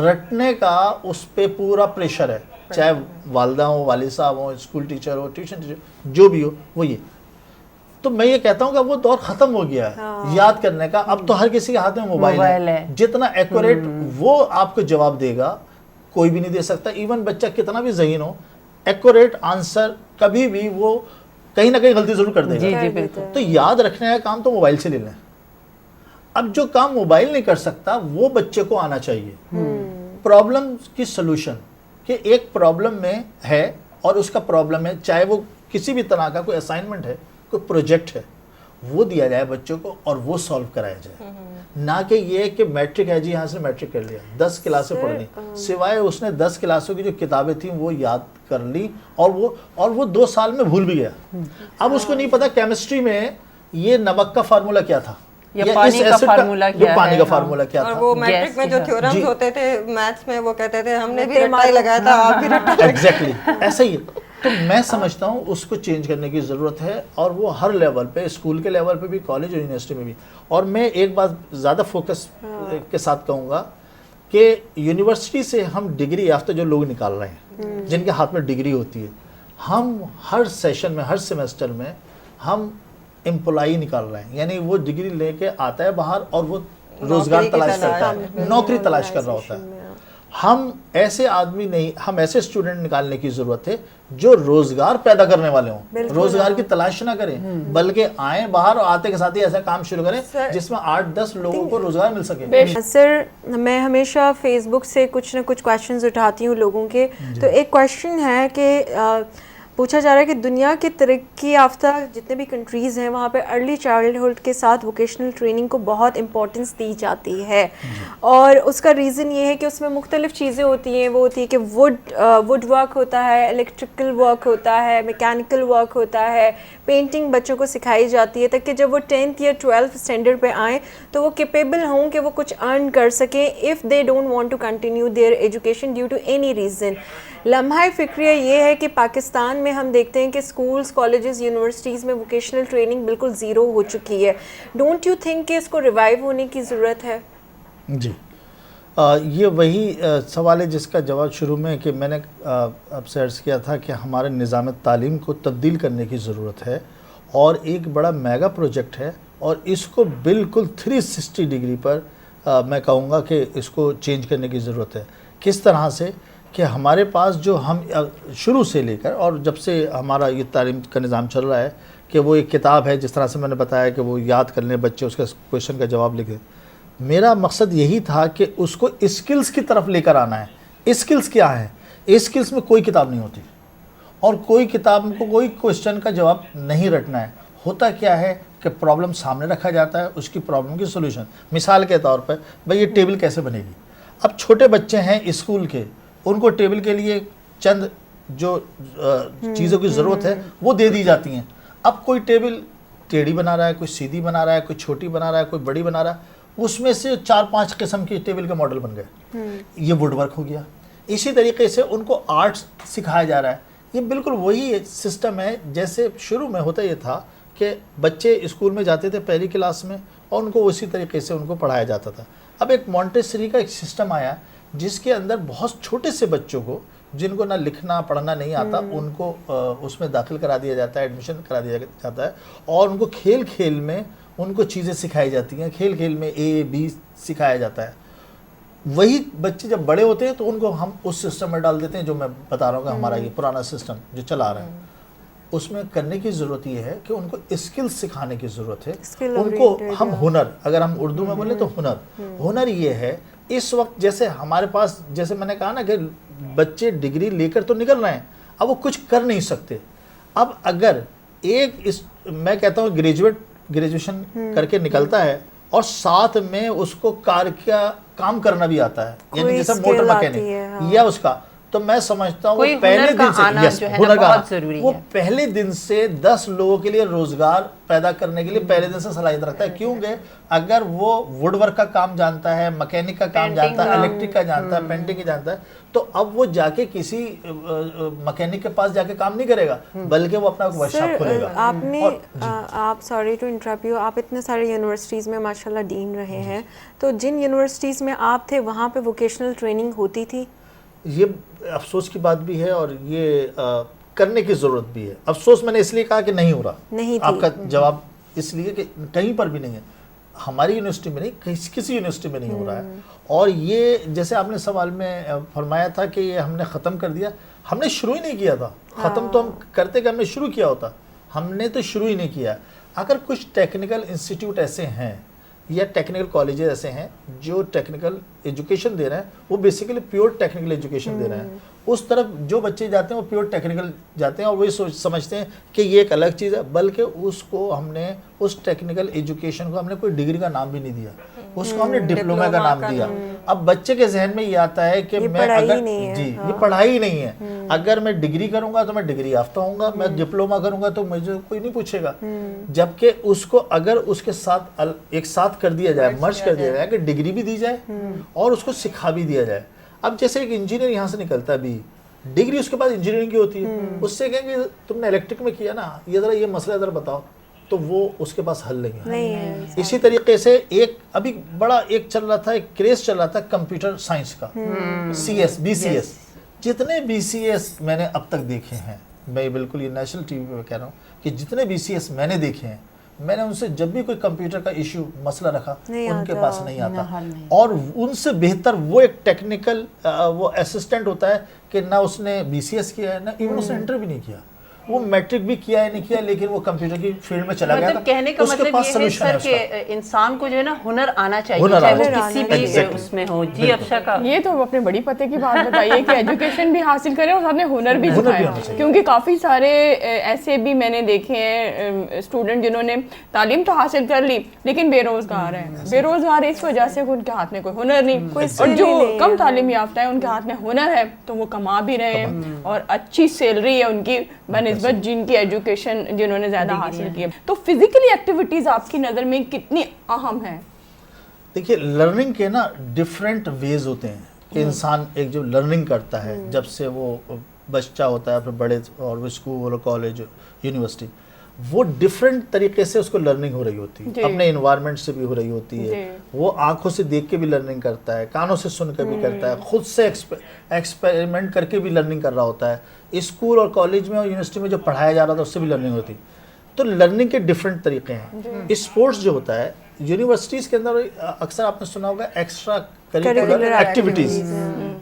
رٹنے کا اس پہ پورا پریشر ہے, چاہے والدہ ہو, والد صاحب ہو, اسکول ٹیچر ہو, ٹیوشن ٹیچر, جو بھی ہو وہ یہ. تو میں یہ کہتا ہوں کہ وہ دور ختم ہو گیا ہے یاد کرنے کا. اب تو ہر کسی کے ہاتھ میں موبائل ہے, جتنا ایکوریٹ وہ آپ کو جواب دے گا کوئی بھی نہیں دے سکتا. ایون بچہ کتنا بھی ذہین ہو, ایکوریٹ آنسر کبھی بھی وہ کہیں نہ کہیں غلطی ضرور کر دے گا. جی بالکل. تو یاد رکھنے کا کام تو موبائل سے لے لیں. اب جو کام موبائل نہیں کر سکتا وہ بچے کو آنا چاہیے. پرابلم کی سلوشن, کہ ایک پرابلم میں ہے اور اس کا پرابلم ہے, چاہے وہ کسی بھی طرح کا کوئی اسائنمنٹ ہے, کوئی پروجیکٹ ہے, وہ دیا جائے بچوں کو اور وہ سالو کرایا جائے. نہ کہ یہ کہ میٹرک ہے جی یہاں سے میٹرک کر لیا, 10 کلاسیں پڑھ لی, سوائے اس نے 10 کلاسوں کی جو کتابیں تھیں وہ یاد کر لی اور وہ 2 سال میں بھول بھی گیا. اب اس کو نہیں پتا کیمسٹری میں یہ نمک کا فارمولا کیا تھا, یا پانی کا فارمولا کیا ہے, پانی کا فارمولا کیا اور تھا. وہ میٹرک میں جو تھیورمز ہوتے تھے میتھس میں, وہ کہتے تھے ہم نے بھی رٹا ہی لگایا تھا, آپ بھی رٹا. ایگزیکٹلی ایسا ہی ہے. تو میں سمجھتا ہوں اس کو چینج کرنے کی ضرورت ہے, اور وہ ہر لیول پہ, اسکول کے لیول پہ بھی, کالج اور یونیورسٹی میں بھی. اور میں ایک بات زیادہ فوکس کے ساتھ کہوں گا کہ یونیورسٹی سے ہم ڈگری یافتہ جو لوگ نکال رہے ہیں, جن کے ہاتھ میں ڈگری ہوتی ہے, ہم ہر سیشن میں, ہر سیمسٹر میں ہم امپلائی نکال رہے ہیں. یعنی وہ ڈگری لے کے آتا ہے باہر اور وہ روزگار تلاش کرتا ہے, نوکری تلاش کر رہا ہوتا ہے. ہم ایسے آدمی نہیں, ہم ایسے اسٹوڈنٹ نکالنے کی ضرورت ہے جو روزگار پیدا کرنے والے ہوں, روزگار کی تلاش نہ کریں, بلکہ آئیں باہر اور آتے کے ساتھ ہی ایسا کام شروع کریں جس میں 8-10 لوگوں کو روزگار مل سکے. سر میں ہمیشہ فیس بک سے کچھ نہ کچھ کویشچنز اٹھاتی ہوں لوگوں کے. تو ایک کویشچن ہے کہ پوچھا جا رہا ہے کہ دنیا کے ترقی یافتہ جتنے بھی کنٹریز ہیں وہاں پہ ارلی چائلڈہڈ کے ساتھ ووکیشنل ٹریننگ کو بہت امپورٹنس دی جاتی ہے, اور اس کا ریزن یہ ہے کہ اس میں مختلف چیزیں ہوتی ہیں. وہ ہوتی ہے کہ ووڈ ورک ہوتا ہے, الیکٹریکل ورک ہوتا ہے, میکینیکل ورک ہوتا ہے, پینٹنگ بچوں کو سکھائی جاتی ہے, تاکہ جب وہ 10th یا 12th اسٹینڈرڈ پہ آئیں تو وہ کیپیبل ہوں کہ وہ کچھ ارن کر سکیں if they don't want to continue their education due to any reason. لمحہ فکریہ یہ ہے کہ پاکستان میں ہم دیکھتے ہیں کہ اسکولز, کالجز, یونیورسٹیز میں ووکیشنل ٹریننگ بالکل زیرو ہو چکی ہے. ڈونٹ یو تھنک کہ اس کو ریوائیو ہونے کی ضرورت ہے؟ جی یہ وہی سوال ہے جس کا جواب شروع میں کہ میں نے اب سے عرض کیا تھا کہ ہمارے نظام تعلیم کو تبدیل کرنے کی ضرورت ہے, اور ایک بڑا میگا پروجیکٹ ہے, اور اس کو بالکل 360 ڈگری پر میں کہوں گا کہ اس کو چینج کرنے کی ضرورت ہے. کس طرح سے کہ ہمارے پاس جو ہم شروع سے لے کر, اور جب سے ہمارا یہ تعلیم کا نظام چل رہا ہے کہ وہ ایک کتاب ہے, جس طرح سے میں نے بتایا کہ وہ یاد کر لیں بچے, اس کا کویشچن کا جواب لکھیں. میرا مقصد یہی تھا کہ اس کو اسکلز کی طرف لے کر آنا ہے. اسکلز کیا ہیں؟ اسکلز میں کوئی کتاب نہیں ہوتی, اور کوئی کتاب کو کوئی کویشچن کا جواب نہیں رٹنا ہے. ہوتا کیا ہے کہ پرابلم سامنے رکھا جاتا ہے, اس کی پرابلم کی سولوشن. مثال کے طور پر بھائی یہ ٹیبل کیسے بنے گی؟ اب چھوٹے بچے ہیں اسکول کے, ان کو ٹیبل کے لیے چند جو چیزوں کی ضرورت ہے وہ دے دی جاتی ہیں. اب کوئی ٹیبل ٹیڑھی بنا رہا ہے, کوئی سیدھی بنا رہا ہے, کوئی چھوٹی بنا رہا ہے, کوئی بڑی بنا رہا ہے, اس میں سے 4-5 قسم کی ٹیبل کے ماڈل بن گئے. یہ ووڈ ورک ہو گیا. اسی طریقے سے ان کو آرٹس سکھایا جا رہا ہے. یہ بالکل وہی سسٹم ہے جیسے شروع میں ہوتا یہ تھا کہ بچے اسکول میں جاتے تھے پہلی کلاس میں, اور ان کو اسی طریقے سے ان کو پڑھایا جاتا تھا. اب ایک مونٹیسری کا ایک سسٹم آیا جس کے اندر بہت چھوٹے سے بچوں کو, جن کو نہ لکھنا پڑھنا نہیں آتا, ان کو اس میں داخل کرا دیا جاتا ہے, ایڈمیشن کرا دیا جاتا ہے, اور ان کو کھیل کھیل میں ان کو چیزیں سکھائی جاتی ہیں. کھیل کھیل میں A B سکھایا جاتا ہے. وہی بچے جب بڑے ہوتے ہیں تو ان کو ہم اس سسٹم میں ڈال دیتے ہیں جو میں بتا رہا ہوں کہ ہمارا یہ پرانا سسٹم جو چلا رہا ہے. اس میں کرنے کی ضرورت یہ ہے کہ ان کو اسکل سکھانے کی ضرورت ہے. ان کو ہم ہنر, اگر ہم اردو میں بولیں تو ہنر یہ ہے. اس وقت جیسے ہمارے پاس, جیسے میں نے کہا نا کہ بچے ڈگری لے کر تو نکل رہے ہیں, اب وہ کچھ کر نہیں سکتے. اب اگر میں کہتا ہوں گریجویشن کر کے نکلتا ہے اور ساتھ میں اس کو کام کرنا بھی آتا ہے, یعنی جیسے موٹر مکینک یا اس کا, تو میں سمجھتا ہوں کوئی وہ پہلے ہنر کا دن سے آنا جو ہے نا ہنر کا بہت آنا، ضروری وہ ہے۔ پہلے دن سے 10 لوگوں کے لیے روزگار پیدا کرنے کے لیے پہلے دن سے صلاحیت رکھتا ہے، کیونکہ اگر وہ ووڈ ورک کا کام جانتا ہے، مکینک کا کام جانتا ہے، الیکٹرک کا جانتا ہے، پینٹنگ کا جانتا ہے، تو اب وہ جا کے کسی مکینک کے پاس جا کے کام نہیں کرے گا، بلکہ وہ اپنا ورک شاپ کھولے گا۔ آپ نے آپ سوری ٹو انٹرپٹ یو، آپ اتنے سارے یونیورسٹیز میں ماشاءاللہ ڈین رہے ہیں، تو جن یونیورسٹیز میں آپ تھے وہاں پہ ووکیشنل ٹریننگ ہوتی تھی؟ یہ افسوس کی بات بھی ہے اور یہ کرنے کی ضرورت بھی ہے۔ افسوس میں نے اس لیے کہا کہ نہیں ہو رہا، نہیں آپ کا جواب اس لیے کہ کہیں پر بھی نہیں ہے، ہماری یونیورسٹی میں نہیں، کسی یونیورسٹی میں نہیں ہو رہا ہے۔ اور یہ جیسے آپ نے سوال میں فرمایا تھا کہ یہ ہم نے ختم کر دیا، ہم نے شروع ہی نہیں کیا تھا، ختم تو ہم کرتے کہ ہم نے شروع کیا ہوتا، ہم نے تو شروع ہی نہیں کیا۔ اگر کچھ ٹیکنیکل انسٹیٹیوٹ ایسے ہیں یا ٹیکنیکل کالجز ایسے ہیں جو ٹیکنیکل ایجوکیشن دے رہے ہیں، وہ بیسیکلی پیور ٹیکنیکل ایجوکیشن دے رہے ہیں، اس طرف جو بچے جاتے ہیں وہ پیور ٹیکنیکل جاتے ہیں اور وہی سمجھتے ہیں کہ یہ ایک الگ چیز ہے، بلکہ اس کو ہم نے اس ٹیکنیکل ایجوکیشن کو ہم نے کوئی ڈگری کا نام بھی نہیں دیا، اس کو ہم نے ڈپلوما کا نام دیا۔ اب بچے کے ذہن میں یہ آتا ہے کہ میں اگر جی یہ پڑھائی نہیں ہے، اگر میں ڈگری کروں گا تو میں ڈگری یافتہ ہوں گا، میں ڈپلوما کروں گا تو مجھے کوئی نہیں پوچھے گا، جبکہ اس کو اگر اس کے ساتھ ایک ساتھ کر دیا جائے، مرج کر دیا جائے کہ ڈگری بھی دی جائے اور اس کو سکھا بھی دیا جائے۔ اب جیسے ایک انجینئر یہاں سے نکلتا ہے بھی، ڈگری اس کے بعد انجینئرنگ کی ہوتی ہے، اس سے کہیں گے تم نے الیکٹرک میں کیا نا، یہ ذرا یہ مسئلہ ذرا بتاؤ، تو وہ اس کے پاس حل نہیں ہے۔ اسی طریقے سے ایک ابھی بڑا ایک چل رہا تھا، ایک کریز چل رہا تھا کمپیوٹر سائنس کا، C S B C S, جتنے بی سی ایس میں نے اب تک دیکھے ہیں، میں بالکل یہ نیشنل ٹی وی پہ کہہ رہا ہوں کہ جتنے بی سی ایس میں نے دیکھے ہیں، میں نے ان سے جب بھی کوئی کمپیوٹر کا ایشو مسئلہ رکھا ان کے پاس نہیں آتا، اور ان سے بہتر وہ ایک ٹیکنیکل وہ اسسٹنٹ ہوتا ہے کہ نہ اس نے بی سی ایس کیا ہے، نہ ایون اس نے انٹر بھی نہیں کیا، وہ میٹرک بھی کیا ہے نہیں کیا، لیکن وہ کمپیوٹر کی فیلڈ میں چلا گیا تھا۔ کہنے کا مطلب یہ ہے سر کہ انسان کو جو ہے نا ہنر آنا چاہیے، چاہے وہ کسی بھی اس میں ہو۔ جی افشا کا یہ تو اپنے بڑی پتے کی بات بتائیے کہ ایجوکیشن بھی حاصل کریں اور ساتھ میں ہنر بھی سکھائیں، کیونکہ کافی سارے ایسے بھی میں نے دیکھے ہیں اسٹوڈنٹ جنہوں نے تعلیم تو حاصل کر لی لیکن بے روزگار ہیں، بے روزگار اس وجہ سے ان کے ہاتھ میں کوئی ہنر نہیں، اور جو کم تعلیم یافتہ ہیں ان کے ہاتھ میں ہنر ہے تو وہ کما بھی رہے ہیں اور اچھی سیلری ہے ان کی بنسبت جن کی ایجوکیشن جنہوں نے زیادہ حاصل کی ہے۔ تو فزیکلی ایکٹیویٹیز آپ کی نظر میں کتنی اہم ہیں؟ دیکھیے لرننگ کے نا ڈفرینٹ ویز ہوتے ہیں کہ انسان ایک جو لرننگ کرتا ہے جب سے وہ بچہ ہوتا ہے، پھر بڑے اور وہ اسکول اور کالج یونیورسٹی، وہ ڈفرینٹ طریقے سے اس کو لرننگ ہو رہی ہوتی ہے، اپنے انوائرمنٹ سے بھی ہو رہی ہوتی ہے، وہ آنکھوں سے دیکھ کے بھی لرننگ کرتا ہے، کانوں سے سن کے بھی کرتا ہے، خود سے ایکسپیریمنٹ کر کے بھی لرننگ کر رہا ہوتا ہے، اسکول اور کالج میں اور یونیورسٹی میں جو پڑھایا جا رہا تھا اس سے بھی لرننگ ہوتی ہے۔ تو لرننگ کے ڈفرینٹ طریقے ہیں۔ اسپورٹس جو ہوتا ہے یونیورسٹیز کے اندر اکثر آپ نے سنا ہوگا extra curricular activities,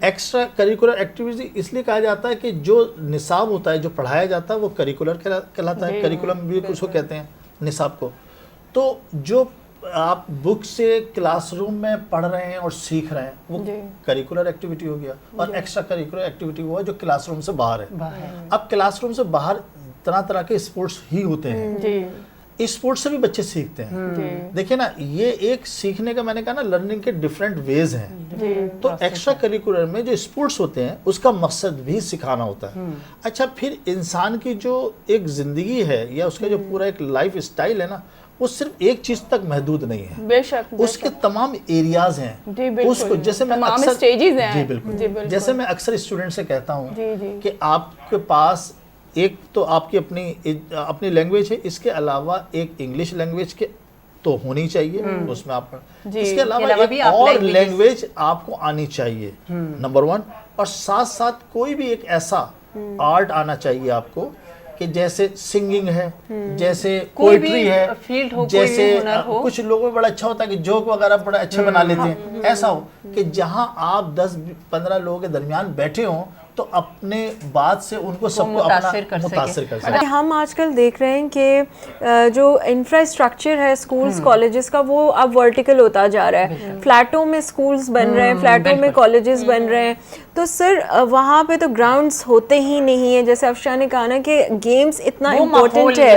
extra curricular activities اس لیے کہا جاتا ہے کہ جو نصاب ہوتا ہے، جو پڑھایا جاتا ہے وہ کریکولر کہلاتا ہے، کریکولم بھی اس کو کہتے ہیں نصاب کو۔ تو جو آپ بک سے کلاس روم میں پڑھ رہے ہیں اور سیکھ رہے ہیں وہ کریکولر ایکٹیویٹی ہو گیا، اور ایکسٹرا کریکولر ایکٹیویٹی وہ ہے جو کلاس روم سے باہر ہے۔ اب کلاس روم سے باہر طرح طرح کے اسپورٹس ہی ہوتے ہیں، اسپورٹس سے بھی بچے سیکھتے ہیں۔ دیکھیں نا یہ ایک سیکھنے کا میں نے کہا نا لرننگ کے ڈفرینٹ ویز ہیں، تو ایکسٹرا کریکولر میں جو اسپورٹس ہوتے ہیں اس کا مقصد بھی سکھانا ہوتا ہے۔ اچھا پھر انسان کی جو ایک زندگی ہے یا اس کا جو پورا ایک لائف اسٹائل ہے نا، وہ صرف ایک چیز تک محدود نہیں ہے، بے شک اس کے تمام ایریاز ہیں، اس کو جیسے میں جی بالکل جیسے میں اکثر اسٹوڈنٹ سے کہتا ہوں کہ آپ کے پاس ایک تو آپ کی اپنی لینگویج ہے، اس کے علاوہ ایک انگلش لینگویج کے تو ہونی چاہیے اس میں آپ اس کے علاوہ ایک اور لینگویج آپ کو آنی چاہیے نمبر 1، اور ساتھ ساتھ کوئی بھی ایک ایسا آرٹ آنا چاہیے آپ کو کہ جیسے سنگنگ ہے، جیسے پوئٹری ہے، جیسے کچھ لوگوں میں بڑا اچھا ہوتا ہے کہ جوک وغیرہ بڑا اچھا بنا لیتے ہیں، ایسا ہو کہ جہاں آپ 10-15 لوگوں کے درمیان بیٹھے ہوں تو اپنے بات سے ان کو سب کو اپنا متاثر کر سکے۔ ہم آج کل دیکھ رہے ہیں کہ جو انفراسٹرکچر ہے اسکولز کالجز کا وہ اب ورٹیکل ہوتا جا رہا ہے، فلیٹوں میں اسکولز بن رہے ہیں، فلیٹوں میں کالجز بن رہے ہیں، تو سر وہاں پہ تو گراؤنڈز ہوتے ہی نہیں ہیں، جیسے افشا نے کہا نا کہ گیمز اتنا امپورٹنٹ ہے۔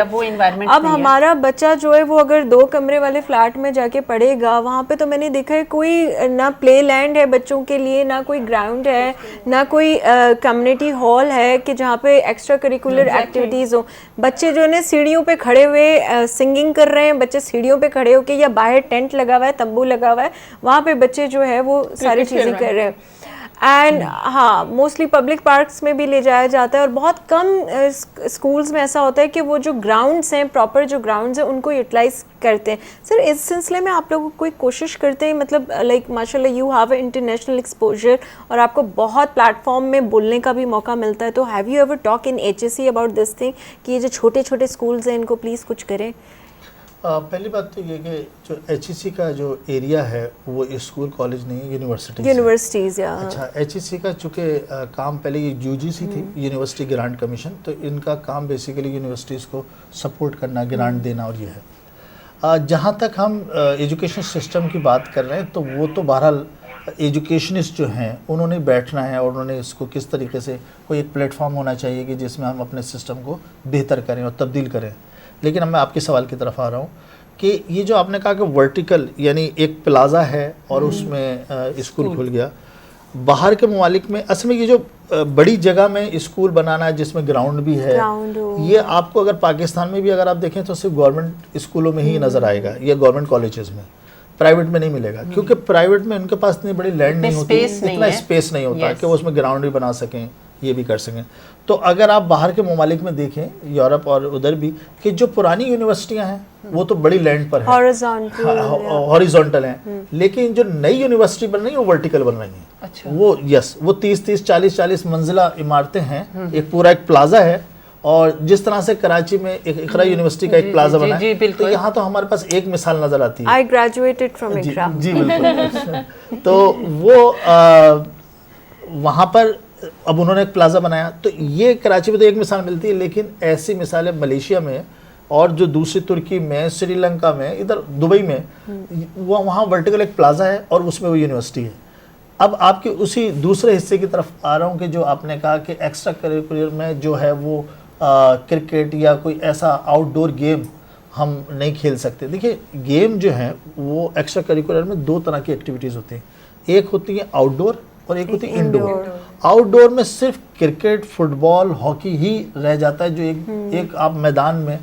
اب ہمارا بچہ جو ہے وہ اگر 2 کمرے والے فلیٹ میں جا کے پڑھے گا، وہاں پہ تو میں نے دیکھا ہے کوئی نہ پلے لینڈ ہے بچوں کے لیے، نہ کوئی گراؤنڈ ہے، نہ کوئی کمیونٹی ہال ہے کہ جہاں پہ ایکسٹرا کریکولر ایکٹیویٹیز ہوں. بچے جو ہے سیڑھیوں پہ کھڑے ہوئے سنگنگ کر رہے ہیں, بچے سیڑھیوں پہ کھڑے ہو کے, یا باہر ٹینٹ لگا ہوا ہے, تمبو لگا ہوا ہے, وہاں پہ بچے جو ہے وہ ساری چیزیں کر رہے ہیں. اینڈ ہاں موسٹلی پبلک پارکس میں بھی لے جایا جاتا ہے, اور بہت کم اسکولس میں ایسا ہوتا ہے کہ وہ جو گراؤنڈس ہیں, پراپر جو گراؤنڈز ہیں, ان کو یوٹیلائز کرتے ہیں. سر اس سلسلے میں آپ لوگ کوئی کوشش کرتے ہیں, مطلب لائک ماشاء اللہ you have a international exposure اور آپ کو بہت پلیٹ فارم میں بولنے کا بھی موقع ملتا ہے, تو have you ever talk in H S C about this thing کہ یہ جو چھوٹے چھوٹے اسکولز ہیں ان کو پلیز کچھ کریں؟ پہلی بات تو یہ کہ جو ایچ ای سی کا جو ایریا ہے وہ اسکول کالج نہیں ہے, یونیورسٹیز. اچھا, ایچ ای سی کا چونکہ کام پہلے یہ یو جی سی تھی, یونیورسٹی گرانٹ کمیشن, تو ان کا کام بیسیکلی یونیورسٹیز کو سپورٹ کرنا, گرانٹ دینا, اور یہ ہے. جہاں تک ہم ایجوکیشن سسٹم کی بات کر رہے ہیں تو وہ تو بہرحال ایجوکیشنسٹ جو ہیں انہوں نے بیٹھنا ہے, اور انہوں نے اس کو کس طریقے سے کوئی ایک پلیٹ فارم ہونا چاہیے کہ جس میں ہم اپنے سسٹم کو بہتر کریں اور تبدیل کریں. لیکن اب میں آپ کے سوال کی طرف آ رہا ہوں کہ یہ جو آپ نے کہا کہ ورٹیکل یعنی ایک پلازا ہے اور اس میں اسکول کھل گیا, باہر کے ممالک میں اصل میں یہ جو بڑی جگہ میں اسکول بنانا ہے جس میں گراؤنڈ بھی ہے, یہ آپ کو اگر پاکستان میں بھی اگر آپ دیکھیں تو صرف گورنمنٹ اسکولوں میں ہی نظر آئے گا, یا گورنمنٹ کالجز میں, پرائیویٹ میں نہیں ملے گا, کیونکہ پرائیویٹ میں ان کے پاس اتنی بڑی لینڈ نہیں ہوتی, اتنا اسپیس نہیں ہوتا کہ وہ اس میں گراؤنڈ بھی بنا سکیں, یہ بھی کر سکیں. تو اگر آپ باہر کے ممالک میں دیکھیں, یورپ اور ادھر بھی, کہ جو پرانی یونیورسٹیاں ہیں وہ تو بڑی لینڈ پر ہیں, ہاریزونٹل ہیں, لیکن جو نئی یونیورسٹی بن رہی ہیں وہ ورٹیکل بن رہی ہیں. وہ وہ 30 40 منزلہ عمارتیں ہیں, ایک پورا ایک پلازا ہے, اور جس طرح سے کراچی میں اقرا یونیورسٹی کا ایک پلازا بنا ہے, تو یہاں تو ہمارے پاس ایک مثال نظر آتی ہے. I graduated from اقرا. جی بالکل. تو وہ وہاں پر اب انہوں نے ایک پلازا بنایا, تو یہ کراچی میں تو ایک مثال ملتی ہے, لیکن ایسی مثالیں ملیشیا میں اور جو دوسری ترکی میں, سری لنکا میں, ادھر دبئی میں, وہاں ورٹیکل ایک پلازا ہے اور اس میں وہ یونیورسٹی ہے. اب آپ کے اسی دوسرے حصے کی طرف آ رہا ہوں کہ جو آپ نے کہا کہ ایکسٹرا کریکولر میں جو ہے وہ کرکٹ یا کوئی ایسا آؤٹ ڈور گیم ہم نہیں کھیل سکتے. دیکھیے گیم جو ہیں وہ ایکسٹرا کریکولر میں دو طرح کی ایکٹیویٹیز ہوتی ہیں, ایک ہوتی ہے آؤٹ ڈور اور ایک ہوتی ہے انڈور. آؤٹ ڈور میں صرف کرکٹ, فٹ بال, ہاکی ہی رہ جاتا ہے جو ایک آپ میدان میں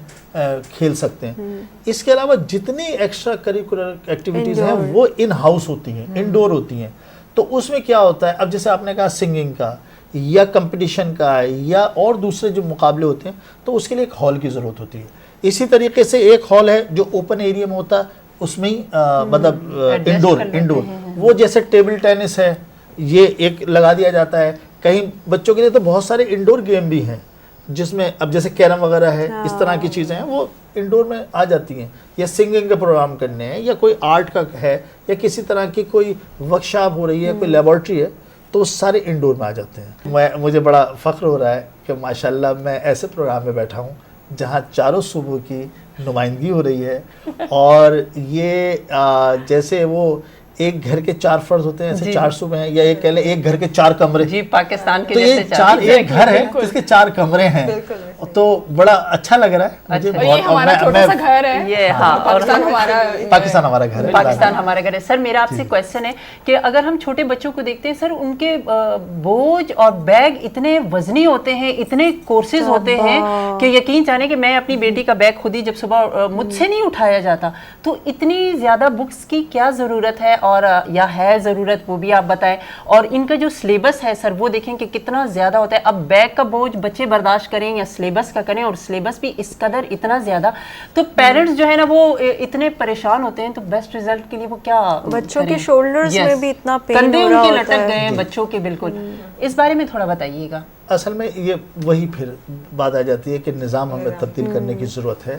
کھیل سکتے ہیں. اس کے علاوہ جتنی ایکسٹرا کریکولر ایکٹیویٹیز ہیں وہ ان ہاؤس ہوتی ہیں, انڈور ہوتی ہیں. تو اس میں کیا ہوتا ہے, اب جیسے آپ نے کہا سنگنگ کا یا کمپٹیشن کا یا اور دوسرے جو مقابلے ہوتے ہیں, تو اس کے لیے ایک ہال کی ضرورت ہوتی ہے. اسی طریقے سے ایک ہال ہے جو اوپن ایریا میں ہوتا ہے, اس میں ہی مطلب انڈور, وہ جیسے ٹیبل ٹینس ہے یہ ایک لگا دیا جاتا ہے. کہیں بچوں کے لیے تو بہت سارے انڈور گیم بھی ہیں جس میں اب جیسے کیرم وغیرہ ہے, اس طرح کی چیزیں ہیں وہ انڈور میں آ جاتی ہیں. یا سنگنگ کا پروگرام کرنے ہیں, یا کوئی آرٹ کا ہے, یا کسی طرح کی کوئی ورکشاپ ہو رہی ہے, کوئی لیبارٹری ہے, تو وہ سارے انڈور میں آ جاتے ہیں. مجھے بڑا فخر ہو رہا ہے کہ ماشاءاللہ میں ایسے پروگرام میں بیٹھا ہوں جہاں چاروں صوبوں کی نمائندگی ہو رہی ہے, اور یہ جیسے وہ ایک گھر کے 4 فرد ہوتے ہیں, ایسے 4 صوبے ہیں, یا ایک کہہ لیں ایک گھر کے 4 کمرے. جی پاکستان کے تو یہ 4 ایک گھر ہے جس کے 4 کمرے ہیں, تو بڑا اچھا لگ رہا ہے مجھے. یہ ہمارا چھوٹا سا گھر ہے, یہ ہاں, اور پاکستان ہمارا گھر ہے, پاکستان ہمارا گھر ہے. سر میرا آپ سے کویسچن ہے کہ اگر ہم چھوٹے بچوں کو دیکھتے ہیں سر, ان کے بوجھ اور بیگ اتنے وزنی ہوتے ہیں, اتنے کورسز ہوتے ہیں کہ یقین جانے کہ میں اپنی بیٹی کا بیگ خود ہی جب صبح مجھ سے نہیں اٹھایا جاتا, تو اتنی زیادہ بکس کی کیا ضرورت ہے, اور یا ہے ضرورت وہ بھی آپ بتائیں. اور ان کا جو سلیبس ہے سر وہ دیکھیں کہ کتنا زیادہ ہوتا ہے. اب بیگ کا بوجھ بچے برداشت کریں یا سلیبس کا کریں, اور سلیبس بھی اس قدر اتنا زیادہ, تو پیرنٹس جو ہے نا وہ اتنے پریشان ہوتے ہیں. تو بیسٹ ریزلٹ کے لیے وہ کیا بچوں کے شولڈرز میں بھی اتنا پین کندھے ان کے لٹک گئے ہیں بچوں کے, بالکل. اس بارے میں تھوڑا بتائیے گا. اصل میں یہ وہی پھر بات آ جاتی ہے کہ نظام ہمیں تبدیل کرنے کی ضرورت ہے.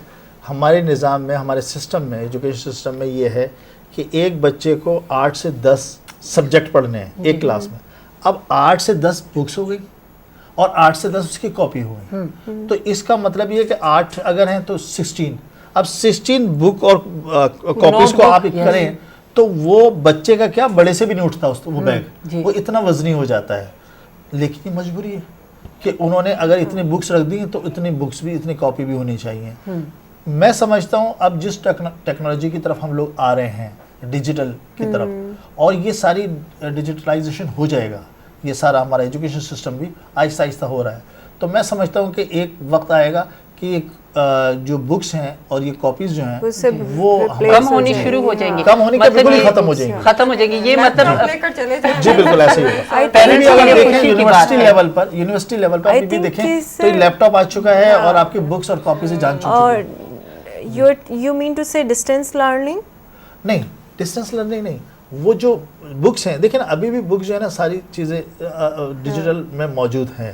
ہمارے نظام میں, ہمارے سسٹم میں, ایجوکیشن سسٹم میں یہ ہے کہ ایک بچے کو 8 سے 10 سبجیکٹ پڑھنے ہیں ایک کلاس میں. اب 8 سے 10 بکس ہو گئی اور 8 سے 10 اس کی کاپی ہو گئی, تو اس کا مطلب یہ ہے کہ 8 اگر ہیں تو 16. اب 16 بک اور کاپیز کو آپ کریں تو وہ بچے کا کیا, بڑے سے بھی نہیں اٹھتا وہ بیگ, وہ اتنا وزنی ہو جاتا ہے. لیکن یہ مجبوری ہے کہ انہوں نے اگر اتنی بکس رکھ دی ہیں تو اتنی بکس بھی, اتنی کاپی بھی ہونی چاہیے. میں سمجھتا ہوں اب جس ٹیکنالوجی کی طرف ہم لوگ آ رہے ہیں, ڈیجیٹل کی طرف, اور یہ ساری ڈیجیٹلائزیشن ہو جائے گا, یہ سارا ہمارا ایجوکیشن سسٹم بھی آہستہ آہستہ ہو رہا ہے. تو میں سمجھتا ہوں کہ ایک وقت آئے گا کہ جو بکس ہیں اور یہ کاپیز جو ہیں وہ کم ہونی شروع ہو جائیں گی, کم ہونے کے بالکل ختم ہو جائیں گی. ختم ہو جائے گی. یہ مطلب لے کر چلے جائیں. جی بالکل ایسے ہی ہوگا. پہلے بھی اگر دیکھیں یونیورسٹی لیول پر ابھی بھی دیکھیں تو لیپ ٹاپ آ چکا ہے اور آپ کی بکس اور کاپیز جان چکی اور ہے. you mean to say distance learning? نہیں, ڈسٹینس لرننگ نہیں, وہ جو بکس ہیں دیکھیں نا, ابھی بھی بکس جو ہے نا ساری چیزیں ڈیجیٹل میں موجود ہیں,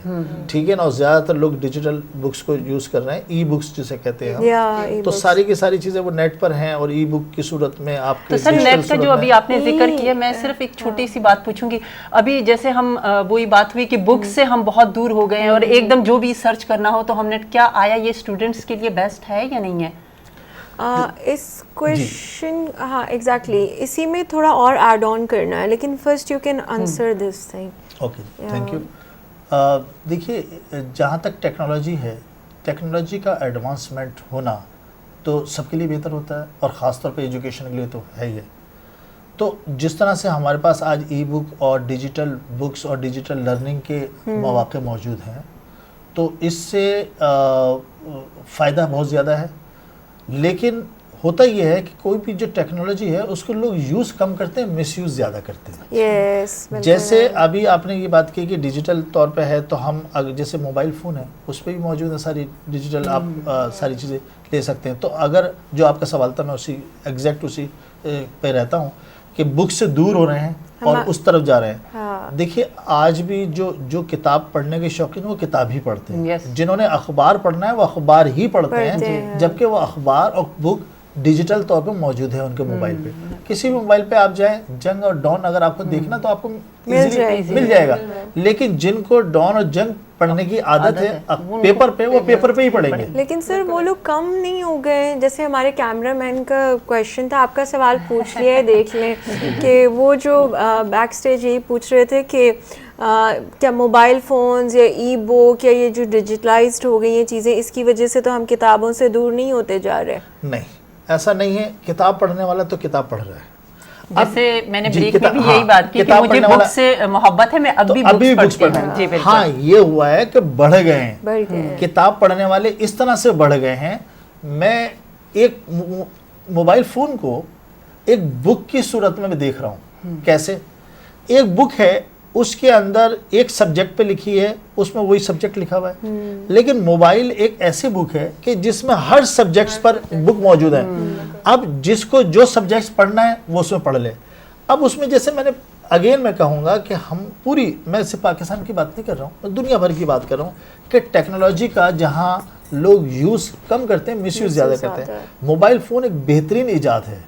ٹھیک ہے نا, اور زیادہ تر لوگ ڈیجیٹل بکس کو یوز کر رہے ہیں, ای بکس جسے کہتے ہیں ہم, تو ساری کی ساری چیزیں وہ نیٹ پر ہیں اور ای بک کی صورت میں آپ کے. تو سر نیٹ کا جو ابھی آپ نے ذکر کیا, میں صرف ایک چھوٹی سی بات پوچھوں گی. ابھی جیسے ہم وہی بات ہوئی کہ بکس سے ہم بہت دور ہو گئے ہیں اور ایک دم جو بھی سرچ کرنا ہو تو ہم نیٹ, کیا آیا یہ اسٹوڈنٹس کے لیے بیسٹ ہے یا نہیں ہے؟ اس کویشچن ہاں ایگزیکٹلی اسی میں تھوڑا اور ایڈ آن کرنا ہے, لیکن first you can answer this thing. Okay, thank you. دیکھیے جہاں تک ٹیکنالوجی ہے, ٹیکنالوجی کا ایڈوانسمنٹ ہونا تو سب کے لیے بہتر ہوتا ہے, اور خاص طور پہ ایجوکیشن کے لیے تو ہے ہی ہے. تو جس طرح سے ہمارے پاس آج ای بک اور ڈیجیٹل بکس اور ڈیجیٹل لرننگ کے مواقع موجود ہیں, تو اس سے فائدہ بہت زیادہ ہے. لیکن ہوتا یہ ہے کہ کوئی بھی جو ٹیکنالوجی ہے اس کو لوگ یوز کم کرتے ہیں, مس یوز زیادہ کرتے ہیں. جیسے ابھی آپ نے یہ بات کی کہ ڈیجیٹل طور پہ ہے, تو ہم جیسے موبائل فون ہے اس پہ بھی موجود ہے ساری ڈیجیٹل, آپ ساری چیزیں لے سکتے ہیں. تو اگر جو آپ کا سوال تھا میں اسی ایگزیکٹ اسی پہ رہتا ہوں کہ بک سے دور ہو رہے ہیں اور اس طرف جا رہے ہیں. دیکھیے آج بھی جو کتاب پڑھنے کے شوقین وہ کتاب ہی پڑھتے ہیں, جنہوں نے اخبار پڑھنا ہے وہ اخبار ہی پڑھتے ہیں, جبکہ وہ اخبار اور بک ڈیجیٹل طور پہ موجود ہے ان کے موبائل پہ. کسی بھی موبائل پہ آپ جائیں, جنگ اور ڈان اگر آپ کو دیکھنا تو آپ کو مل جائے گا, لیکن جن کو ڈان اور جنگ پڑھنے کی عادت ہے پیپر پہ, وہ پیپر پہ ہی پڑھیں گے. لیکن سر وہ لوگ کم نہیں ہو گئے, جیسے ہمارے کیمرہ مین کا کویشچن تھا, آپ کا سوال پوچھ لیا ہے, دیکھ لیں کہ وہ جو بیک سٹیج یہی پوچھ رہے تھے کہ کیا موبائل فونز یا ای بک یا یہ جو ڈیجیٹلائزڈ ہو گئی یہ چیزیں, اس کی وجہ سے تو ہم کتابوں سے دور نہیں ہوتے جا رہے. نہیں ایسا نہیں ہے, کتاب پڑھنے والا تو کتاب پڑھ رہا ہے. جیسے میں نے بریک میں بھی یہی بات کی کہ مجھے بک سے محبت ہے, میں اب بھی بکس پڑھتا ہوں. جی بالکل. ہاں یہ ہوا ہے کہ بڑھ گئے ہیں کتاب پڑھنے والے, اس طرح سے بڑھ گئے ہیں. میں ایک موبائل فون کو ایک بک کی صورت میں دیکھ رہا ہوں. کیسے؟ ایک بک ہے, اس کے اندر ایک سبجیکٹ پہ لکھی ہے, اس میں وہی سبجیکٹ لکھا ہوا ہے, لیکن موبائل ایک ایسی بک ہے کہ جس میں ہر سبجیکٹس پر بک موجود ہے. اب جس کو جو سبجیکٹس پڑھنا ہے وہ اس میں پڑھ لے. اب اس میں جیسے میں نے اگین میں کہوں گا کہ ہم پوری, میں صرف پاکستان کی بات نہیں کر رہا ہوں, میں دنیا بھر کی بات کر رہا ہوں کہ ٹیکنالوجی کا جہاں لوگ یوز کم کرتے ہیں, مس یوز زیادہ کرتے ہیں. موبائل فون ایک بہترین ایجاد ہے.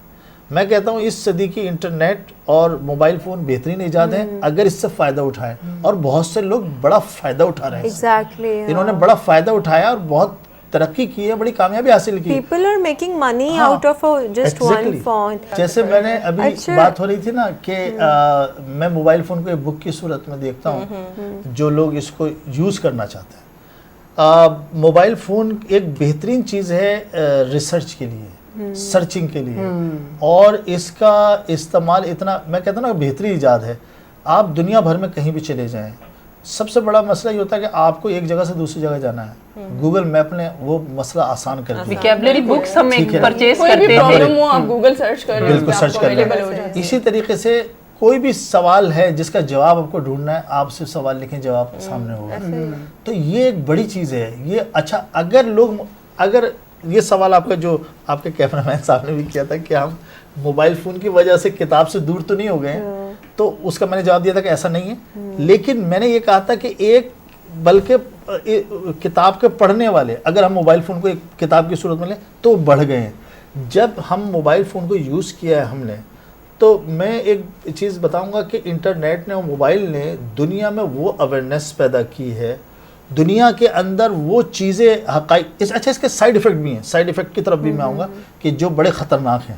میں کہتا ہوں اس صدی کی انٹرنیٹ اور موبائل فون بہترین ایجاد ہے اگر اس سے فائدہ اٹھائیں, اور بہت سے لوگ بڑا فائدہ اٹھا رہے ہیں. انہوں نے بڑا فائدہ اٹھایا اور بہت ترقی کی ہے, بڑی کامیابی حاصل کی. People are making money out of just one phone. جیسے میں نے ابھی بات ہو رہی تھی نا کہ میں موبائل فون کو ایک بک کی صورت میں دیکھتا ہوں جو لوگ اس کو یوز کرنا چاہتے ہیں. موبائل فون ایک بہترین چیز ہے ریسرچ کے لیے, سرچنگ کے لیے, اور اس کا استعمال اتنا, میں کہتا ہوں نا بہترین ایجاد ہے. آپ دنیا بھر میں کہیں بھی چلے جائیں, سب سے بڑا مسئلہ یہ ہوتا ہے کہ آپ کو ایک جگہ سے دوسری جگہ جانا ہے, گوگل میپ نے وہ مسئلہ آسان کر دیا. ویکیبلری بکس ہم پرچیز کوئی بھی کرتے پرابلم ہو آپ گوگل سرچ کر لیں, بالکل سرچ کر لیں. اسی طریقے سے کوئی بھی سوال ہے جس کا جواب آپ کو ڈھونڈنا ہے, آپ صرف سوال لکھیں, جواب سامنے ہوگا. تو یہ ایک بڑی چیز ہے یہ. اچھا اگر یہ سوال آپ کا جو آپ کے کیمرہ مین صاحب نے بھی کیا تھا کہ ہم موبائل فون کی وجہ سے کتاب سے دور تو نہیں ہو گئے, تو اس کا میں نے جواب دیا تھا کہ ایسا نہیں ہے. لیکن میں نے یہ کہا تھا کہ بلکہ کتاب کے پڑھنے والے اگر ہم موبائل فون کو ایک کتاب کی صورت میں لیں تو بڑھ گئے ہیں. جب ہم موبائل فون کو یوز کیا ہے ہم نے, تو میں ایک چیز بتاؤں گا کہ انٹرنیٹ نے اور موبائل نے دنیا میں وہ اویئرنیس پیدا کی ہے, دنیا کے اندر وہ چیزیں حقائق. اچھا اس کے سائیڈ ایفیکٹ بھی ہیں, سائیڈ ایفیکٹ کی طرف بھی میں آؤں گا کہ جو بڑے خطرناک ہیں.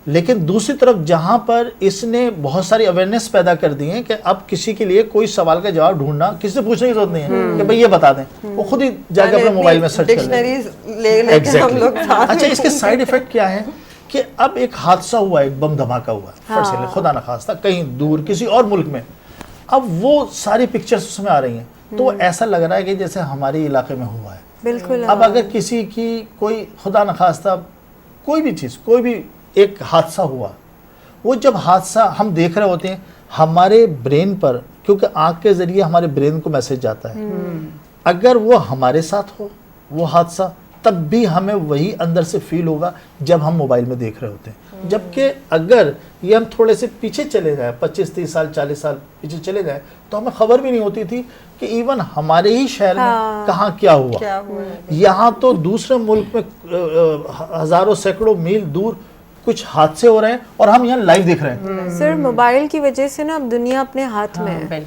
لیکن دوسری طرف جہاں پر اس نے بہت ساری اویئرنیس پیدا کر دی ہے کہ اب کسی کے لیے کوئی سوال کا جواب ڈھونڈنا کسی سے پوچھنے کی ضرورت نہیں ہے کہ بھئی یہ بتا دیں, وہ خود ہی جا کے اپنے موبائل میں سرچ کر لیں. اچھا اس کے سائیڈ ایفیکٹ کیا ہے کہ اب ایک حادثہ ہوا, ایک بم دھماکہ ہوا, خدا نخواستہ کہیں دور کسی اور ملک میں, اب وہ ساری پکچرز اس میں آ رہی ہیں تو ایسا لگ رہا ہے کہ جیسے ہمارے علاقے میں ہوا ہے. بالکل. اب اگر کسی کی کوئی خدا نخواستہ کوئی بھی چیز کوئی بھی ایک حادثہ ہوا, وہ جب حادثہ ہم دیکھ رہے ہوتے ہیں ہمارے برین پر, کیونکہ آنکھ کے ذریعے ہمارے برین کو میسج جاتا ہے, اگر وہ ہمارے ساتھ ہو وہ حادثہ تب بھی ہمیں وہی اندر سے فیل ہوگا جب ہم موبائل میں دیکھ رہے ہوتے ہیں. جبکہ اگر یہ ہم تھوڑے سے پیچھے چلے جائیں 25-30 سال 40 سال پیچھے چلے جائیں تو ہمیں خبر بھی نہیں ہوتی تھی کہ ایون ہمارے ہی شہر میں کہاں کیا ہوا. یہاں تو دوسرے ملک میں ہزاروں سینکڑوں میل دور کچھ حادثے ہو رہے ہیں اور ہم یہاں لائیو دیکھ رہے ہیں. سر موبائل کی وجہ سے نا اب دنیا اپنے ہاتھ میں ہے,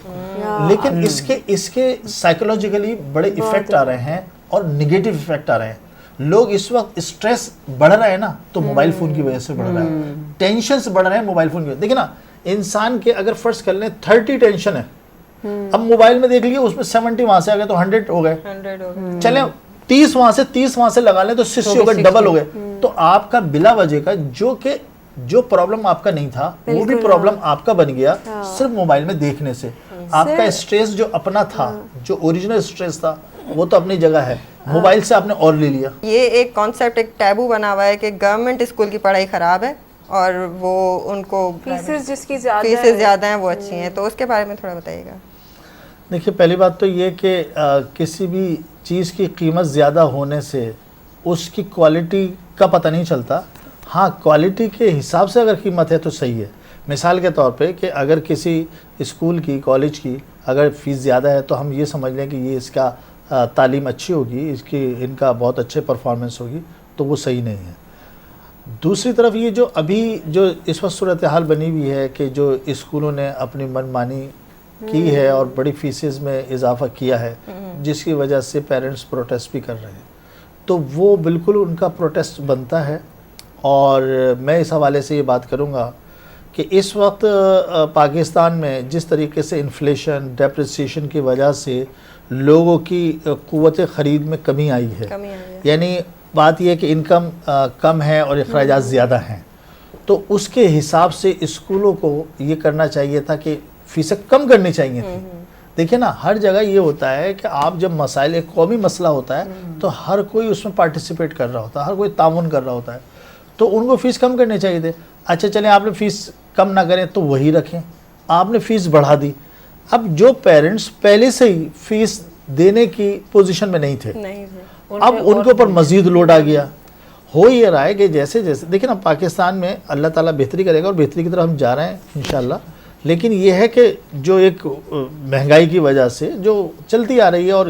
لیکن اس کے سائیکولوجیکلی بڑے ایفیکٹ آ رہے ہیں اور نگیٹو ایفیکٹ آ رہے ہیں. لوگ اس وقت اسٹریس بڑھ رہا ہے نا تو موبائل فون کی وجہ سے بڑھ رہا ہے, ٹینشنز بڑھ رہے ہیں موبائل فون کی وجہ. دیکھیں نا انسان کے اگر فرض کر لیں 30 ٹینشن ہے, اب موبائل میں دیکھ لیے اس میں 70 وہاں سے آ گئے تو 100 ہو گئے, چلیں 30 وہاں سے لگا لیں تو 60 ہو گئے, ڈبل ہو گئے. تو آپ کا بلا وجہ کا جو پرابلم آپ کا نہیں تھا وہ بھی پرابلم آپ کا بن گیا صرف موبائل میں دیکھنے سے. آپ کا اسٹریس جو اپنا تھا, جو اوریجنل اسٹریس تھا وہ تو اپنی جگہ ہے, موبائل سے آپ نے اور لے لیا. یہ ایک کانسیپٹ ایک ٹیبو بنا ہوا ہے کہ گورنمنٹ اسکول کی پڑھائی خراب ہے اور وہ ان کو فیسز جس کی فیسز زیادہ ہیں وہ اچھی ہیں, تو اس کے بارے میں تھوڑا بتائیے گا. دیکھیے پہلی بات تو یہ کہ کسی بھی چیز کی قیمت زیادہ ہونے سے اس کی کوالٹی کا پتہ نہیں چلتا. ہاں کوالٹی کے حساب سے اگر قیمت ہے تو صحیح ہے. مثال کے طور پہ کہ اگر کسی اسکول کی کالج کی اگر فیس زیادہ ہے تو ہم یہ سمجھ لیں کہ یہ اس کا تعلیم اچھی ہوگی, ان کا بہت اچھے پرفارمنس ہوگی, تو وہ صحیح نہیں ہے. دوسری طرف یہ جو ابھی جو اس وقت صورتحال بنی ہوئی ہے کہ جو اسکولوں نے اپنی من مانی کی ہے اور بڑی فیسز میں اضافہ کیا ہے جس کی وجہ سے پیرنٹس پروٹیسٹ بھی کر رہے ہیں, تو وہ بالکل ان کا پروٹیسٹ بنتا ہے. اور میں اس حوالے سے یہ بات کروں گا کہ اس وقت پاکستان میں جس طریقے سے انفلیشن ڈیپریسیشن کی وجہ سے لوگوں کی قوت خرید میں کمی آئی ہے, یعنی بات یہ ہے کہ انکم کم ہے اور اخراجات زیادہ ہیں, تو اس کے حساب سے اسکولوں کو یہ کرنا چاہیے تھا کہ فیسیں کم کرنی چاہیے تھی. دیکھیں نا ہر جگہ یہ ہوتا ہے کہ آپ جب مسائل ایک قومی مسئلہ ہوتا ہے تو ہر کوئی اس میں پارٹیسپیٹ کر رہا ہوتا ہے, ہر کوئی تعاون کر رہا ہوتا ہے, تو ان کو فیس کم کرنے چاہیے تھے. اچھا چلیں آپ نے فیس کم نہ کریں تو وہی رکھیں, آپ نے فیس بڑھا دی. اب جو پیرنٹس پہلے سے ہی فیس دینے کی پوزیشن میں نہیں تھے اب ان کے اوپر مزید لوڈ آ گیا. ہو یہ رہا ہے کہ جیسے دیکھیں نا پاکستان میں اللہ تعالیٰ بہتری کرے گا اور بہتری کی طرف ہم جا رہے ہیں انشاءاللہ, لیکن یہ ہے کہ جو ایک مہنگائی کی وجہ سے جو چلتی آ رہی ہے اور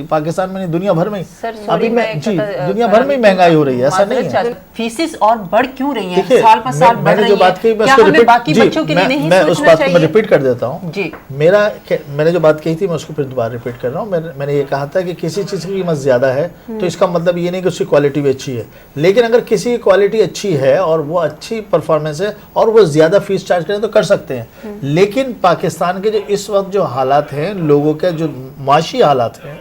پاکستان میں نہیں دنیا بھر میں ابھی دنیا بھر میں مہنگائی ہو رہی ہے, ایسا نہیں ہے. فیسز اور بڑھ کیوں رہی ہیں سال پر سال بڑھ رہی ہیں, کیا ہمیں باقی بچوں کے لیے نہیں میں اس سوچنا بات کو میں چاہیے؟ ریپیٹ کر دیتا ہوں. جی میں نے جو بات کہی تھی میں اس کو پھر دوبارہ ریپیٹ کر رہا ہوں. میں نے یہ کہا تھا کہ کسی چیز کی قیمت زیادہ ہے تو اس کا مطلب یہ نہیں کہ اس کی کوالٹی بھی اچھی ہے, لیکن اگر کسی کی کوالٹی اچھی ہے اور وہ اچھی پرفارمنس ہے اور وہ زیادہ فیس چارج کریں تو کر سکتے ہیں. لیکن پاکستان کے جو اس وقت جو حالات ہیں, لوگوں کے جو معاشی حالات ہیں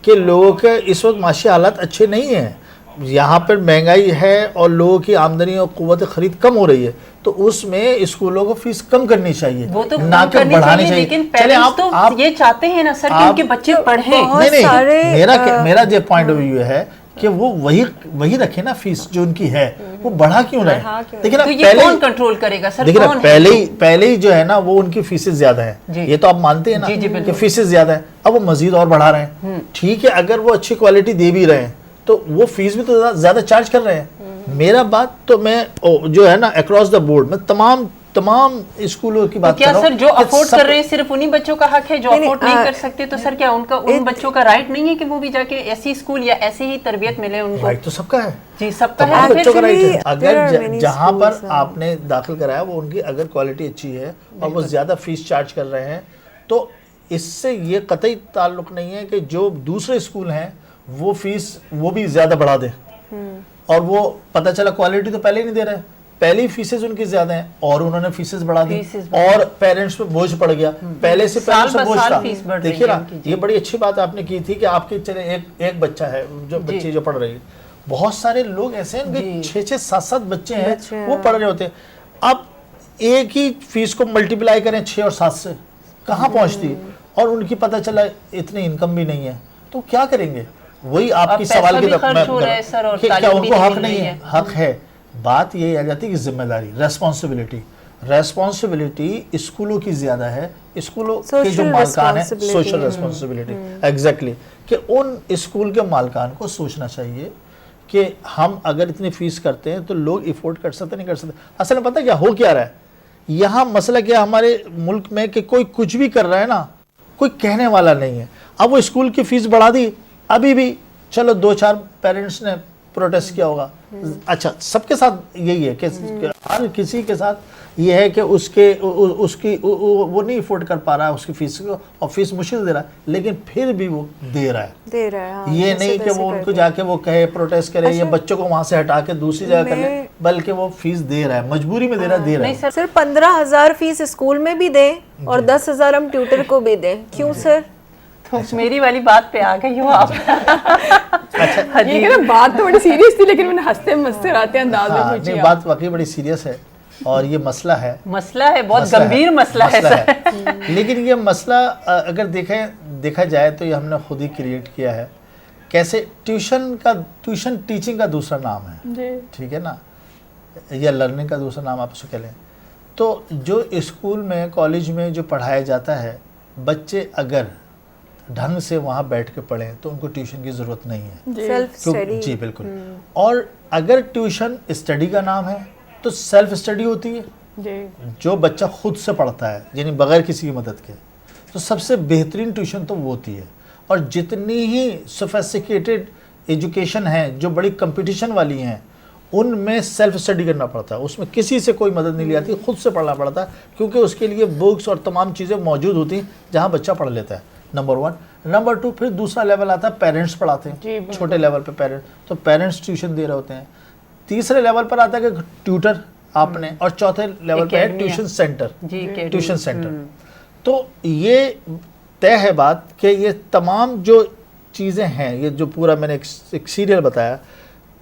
کہ لوگوں کے اس وقت معاشی حالات اچھے نہیں ہیں, یہاں پر مہنگائی ہے اور لوگوں کی آمدنی اور قوت خرید کم ہو رہی ہے, تو اس میں اسکولوں کو فیس کم کرنی چاہیے, وہ تو نہ کہ بڑھانی چاہیے. لیکن پیرنٹس تو یہ چاہتے ہیں نا سر کہ ان کے بچے پڑھیں. نہیں, میرا جو پوائنٹ آف ویو ہے کہ وہ وہی رکھے نا فیس جو ان کی ہے, وہ بڑھا کیوں رہے. دیکھیں نا یہ کون کنٹرول کرے گا سر؟ دیکھیں نا پہلے ہی جو ہے نا وہ ان کی فیسز زیادہ ہیں, یہ تو آپ مانتے ہیں نا کہ فیسز زیادہ ہیں, اب وہ مزید اور بڑھا رہے ہیں. ٹھیک ہے اگر وہ اچھی کوالٹی دے بھی رہے ہیں تو وہ فیس بھی تو زیادہ چارج کر رہے ہیں. میرا بات تو میں جو ہے نا اکراس دا بورڈ میں تمام اسکولوں کی بات کر رہا ہوں. کیا سر جو افورڈ کر رہے ہیں صرف انہی بچوں کا حق ہے جو افورڈ نہیں کر سکتے, تو سر کیا ان بچوں کا رائٹ نہیں ہے کہ وہ بھی جا کے ایسی اسکول یا ایسی ہی تربیت ملے ان کو؟ رائٹ تو سب کا ہے, جی سب کا تمام ہے. بچوں کا رائٹ ہے. اگر جہاں پر آپ نے داخل کرایا وہ ان کی اگر کوالٹی اچھی ہے اور وہ زیادہ فیس چارج کر رہے ہیں تو اس سے یہ قطعی تعلق نہیں ہے کہ جو دوسرے اسکول ہیں وہ فیس وہ بھی زیادہ بڑھا دیں اور وہ پتہ چلا کوالٹی تو پہلے ہی نہیں دے رہے, پہلی فیسز ان کی زیادہ ہیں اور انہوں نے فیسز بڑھا دی اور پیرنٹس پہ بوجھ پڑ گیا. پہلے سے پیرنٹس پہ بوجھ تھا. دیکھیے نا یہ بڑی اچھی بات آپ نے کی تھی کہ آپ کے چلے ایک بچہ ہے جو بچی جو پڑھ رہی ہے, بہت سارے لوگ ایسے ہیں کہ 6 7 بچے ہیں وہ پڑھ رہے ہوتے ہیں. اب ایک ہی فیس کو ملٹیپلائی کریں 6 اور 7 سے کہاں پہنچتی, اور ان کی پتہ چلا اتنی انکم بھی نہیں ہے, تو کیا کریں گے؟ وہی آپ کی سوال کی طرف کیا ان کو حق نہیں ہے؟ حق ہے. بات یہ آ جاتی ہے کہ ذمہ داری, ریسپانسبلٹی اسکولوں کی زیادہ ہے, اسکولوں کے جو مالکان ہیں, سوشل ریسپانسبلٹی ایگزیکٹلی, کہ ان اسکول کے مالکان کو سوچنا چاہیے کہ ہم اگر اتنی فیس کرتے ہیں تو لوگ افورڈ کر سکتے نہیں کر سکتے. اصل میں پتہ کیا ہو کیا رہا ہے یہاں مسئلہ کیا ہمارے ملک میں, کہ کوئی کچھ بھی کر رہا ہے نا, کوئی کہنے والا نہیں ہے. اب وہ اسکول کی فیس بڑھا دی, ابھی بھی چلو 2-4 پیرنٹس نے پروٹیسٹ کیا ہوگا. اچھا, سب کے ساتھ یہی ہے کہ ہر کسی کے ساتھ یہ ہے کہ اس کی وہ نہیں افورڈ کر پا رہا ہے اس کی فیس کو, اور فیس مشکل دے رہا ہے, لیکن پھر بھی وہ دے رہا ہے. یہ نہیں کہ وہ ان کو جا کے وہ کہے پروٹیسٹ کرے یا بچوں کو وہاں سے ہٹا کے دوسری جگہ کر لے, بلکہ وہ فیس دے رہا ہے, مجبوری میں دے رہا ہے. سر 15,000 فیس اسکول میں بھی دیں اور 10,000 ہم ٹیوٹر کو بھی دیں, کیوں سر؟ میری والی بات پہ آ گئی ہو آپ. یہ کہ بات تو بڑی سیریس تھی, لیکن میں نے ہنستے مسکراتے انداز میں پوچھی. بات واقعی بڑی سیریس ہے, اور یہ مسئلہ ہے, بہت گمبھیر مسئلہ ہے سر. لیکن یہ مسئلہ اگر دیکھا جائے تو یہ ہم نے خود ہی کریٹ کیا ہے. کیسے؟ ٹیوشن ٹیچنگ کا دوسرا نام ہے, ٹھیک ہے نا, یا لرننگ کا دوسرا نام آپ اسے کہہ لیں. تو جو اسکول میں کالج میں جو پڑھایا جاتا ہے, بچے اگر ڈھنگ سے وہاں بیٹھ کے پڑھیں تو ان کو ٹیوشن کی ضرورت نہیں ہے. Self study. جی بالکل. اور اگر ٹیوشن اسٹڈی کا نام ہے تو سیلف اسٹڈی ہوتی ہے, جو بچہ خود سے پڑھتا ہے, یعنی بغیر کسی کی مدد کے. تو سب سے بہترین ٹیوشن تو وہ ہوتی ہے. اور جتنی ہی سوفیسٹیکیٹڈ ایجوکیشن ہیں جو بڑی کمپٹیشن والی ہیں, ان میں سیلف اسٹڈی کرنا پڑتا ہے, اس میں کسی سے کوئی مدد نہیں لی جاتی, خود سے پڑھنا پڑتا ہے, کیونکہ اس کے لیے بکس اور تمام چیزیں موجود ہوتی ہیں جہاں بچہ پڑھ لیتا ہے. نمبر 1. نمبر 2, پھر دوسرا لیول آتا ہے پیرنٹس پڑھاتے ہیں, چھوٹے لیول پہ پیرنٹس, تو پیرنٹس ٹیوشن دے رہے ہوتے ہیں. تیسرے لیول پر آتا ہے کہ ٹیوٹر آپ نے, اور چوتھے لیول پہ ہے ٹیوشن سینٹر. تو یہ طے ہے بات کہ یہ تمام جو چیزیں ہیں, یہ جو پورا میں نے ایک سیریل بتایا,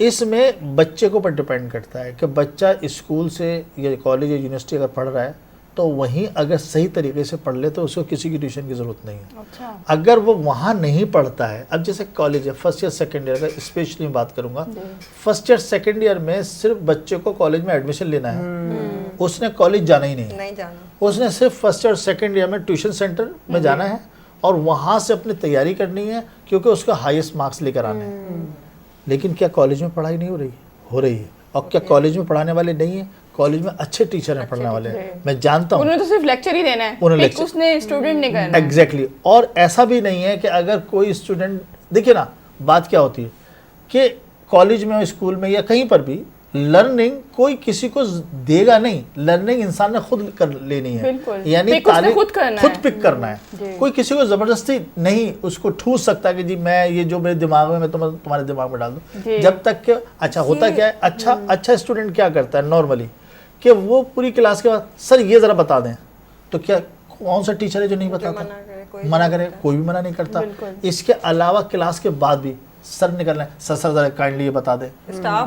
اس میں بچے کو پر ڈیپینڈ کرتا ہے کہ بچہ اسکول سے یا کالج یا یونیورسٹی اگر پڑھ رہا ہے تو وہیں اگر صحیح طریقے سے پڑھ لے تو اس کو کسی کی ٹیوشن کی ضرورت نہیں ہے. اگر وہ وہاں نہیں پڑھتا ہے, اب جیسے کالج ہے, فرسٹ ایئر سیکنڈ ایئر کا اسپیشلی بات کروں گا, فرسٹ ایئر سیکنڈ ایئر میں صرف بچے کو کالج میں ایڈمیشن لینا ہے, اس نے کالج جانا ہی نہیں ہے, اس نے صرف فرسٹ ایئر سیکنڈ ایئر میں ٹیوشن سینٹر میں جانا ہے اور وہاں سے اپنی تیاری کرنی ہے, کیونکہ اس کا ہائیسٹ مارکس لے کر آنے ہیں. لیکن کیا کالج میں پڑھائی نہیں ہو رہی ہے؟ اور کیا کالج میں پڑھانے والے نہیں ہیں؟ کالج میں اچھے ٹیچر ہیں پڑھنے والے, میں جانتا ہوں. انہوں نے تو صرف لیکچر ہی دینا ہے, اس نے اسٹوڈنٹ نہیں کرنا. ایگزیکٹلی. اور ایسا بھی نہیں ہے کہ اگر کوئی اسٹوڈنٹ, دیکھیے نا بات کیا ہوتی ہے کہ کالج میں اسکول میں یا کہیں پر بھی لرننگ کوئی کسی کو دے گا نہیں, لرننگ انسان نے خود کر لینی ہے, یعنی خود پک کرنا ہے. کوئی کسی کو زبردستی نہیں اس کو ٹھوس سکتا کہ جی میں یہ جو میرے دماغ میں تمہارے دماغ میں ڈال دوں. جب تک کہ اچھا ہوتا کیا ہے, اچھا اسٹوڈنٹ کیا کرتا ہے نارملی, کہ وہ پوری کلاس کے بعد سر یہ ذرا بتا دیں, تو کیا کون سا ٹیچر ہے جو نہیں بتاتا؟ منع کرے, کوئی بھی منع نہیں کرتا. اس کے علاوہ کلاس کے بعد بھی سر نکلنا ہے, سر ذرا کائنڈلی یہ بتا دیں.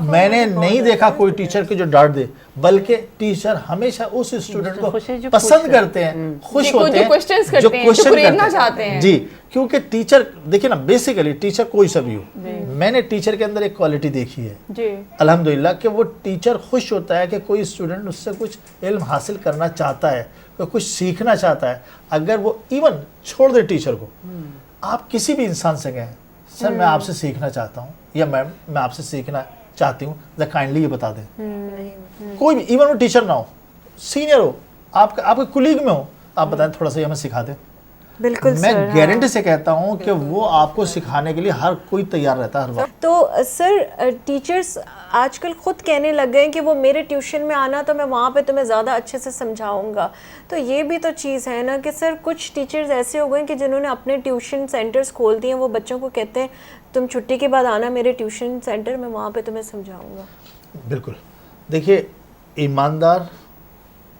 میں نے نہیں دیکھا کوئی ٹیچر کی جو ڈانٹ دے, بلکہ ٹیچر ہمیشہ اس اسٹوڈنٹ کو پسند کرتے ہیں, خوش ہوتے ہیں جو کوشچن کرتے ہیں. جی, کیونکہ ٹیچر دیکھیں نا, بیسیکلی ٹیچر کوئی سا بھی ہو, میں نے ٹیچر کے اندر ایک کوالٹی دیکھی ہے الحمدللہ, کہ وہ ٹیچر خوش ہوتا ہے کہ کوئی اسٹوڈنٹ اس سے کچھ علم حاصل کرنا چاہتا ہے, کچھ سیکھنا چاہتا ہے. اگر وہ ایون چھوڑ دے ٹیچر کو, آپ کسی بھی انسان سے کہیں سر میں آپ سے سیکھنا چاہتا ہوں, یا میم میں آپ سے سیکھنا چاہتی ہوں, ذرا کائنڈلی یہ بتا دیں. کوئی بھی, ایون وہ ٹیچر نہ ہو, سینئر ہو, آپ کے کولیگ میں ہو, آپ بتائیں تھوڑا سا یہ ہمیں سکھا دیں. بالکل, میں گارنٹی سے کہتا ہوں کہ وہ آپ کو سکھانے کے لیے ہر کوئی تیار رہتا ہے ہر وقت. تو سر ٹیچرز آج کل خود کہنے لگ گئے ہیں کہ وہ میرے ٹیوشن میں آنا تو میں وہاں پہ تمہیں زیادہ اچھے سے سمجھاؤں گا. تو یہ بھی تو چیز ہے نا کہ سر کچھ ٹیچرز ایسے ہو گئے ہیں کہ جنہوں نے اپنے ٹیوشن سینٹرز کھول دیے ہیں, وہ بچوں کو کہتے ہیں تم چھٹی کے بعد آنا میرے ٹیوشن سینٹر میں, وہاں پہ تمہیں سمجھاؤں گا. بالکل. دیکھیے, ایماندار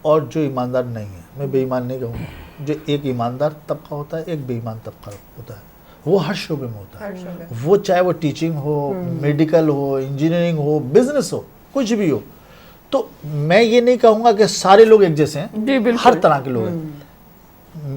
اور جو ایماندار نہیں ہے, میں بے ایمان نہیں کہوں گا, جو ایک ایماندار طبقہ ہوتا ہے, ایک بے ایمان طبقہ ہوتا ہے, وہ ہر شعبے میں ہوتا ہے. وہ چاہے وہ ٹیچنگ ہو, میڈیکل ہو, انجینئرنگ ہو, بزنس ہو, کچھ بھی ہو. تو میں یہ نہیں کہوں گا کہ سارے لوگ ایک جیسے ہیں, ہر طرح کے لوگ ہیں.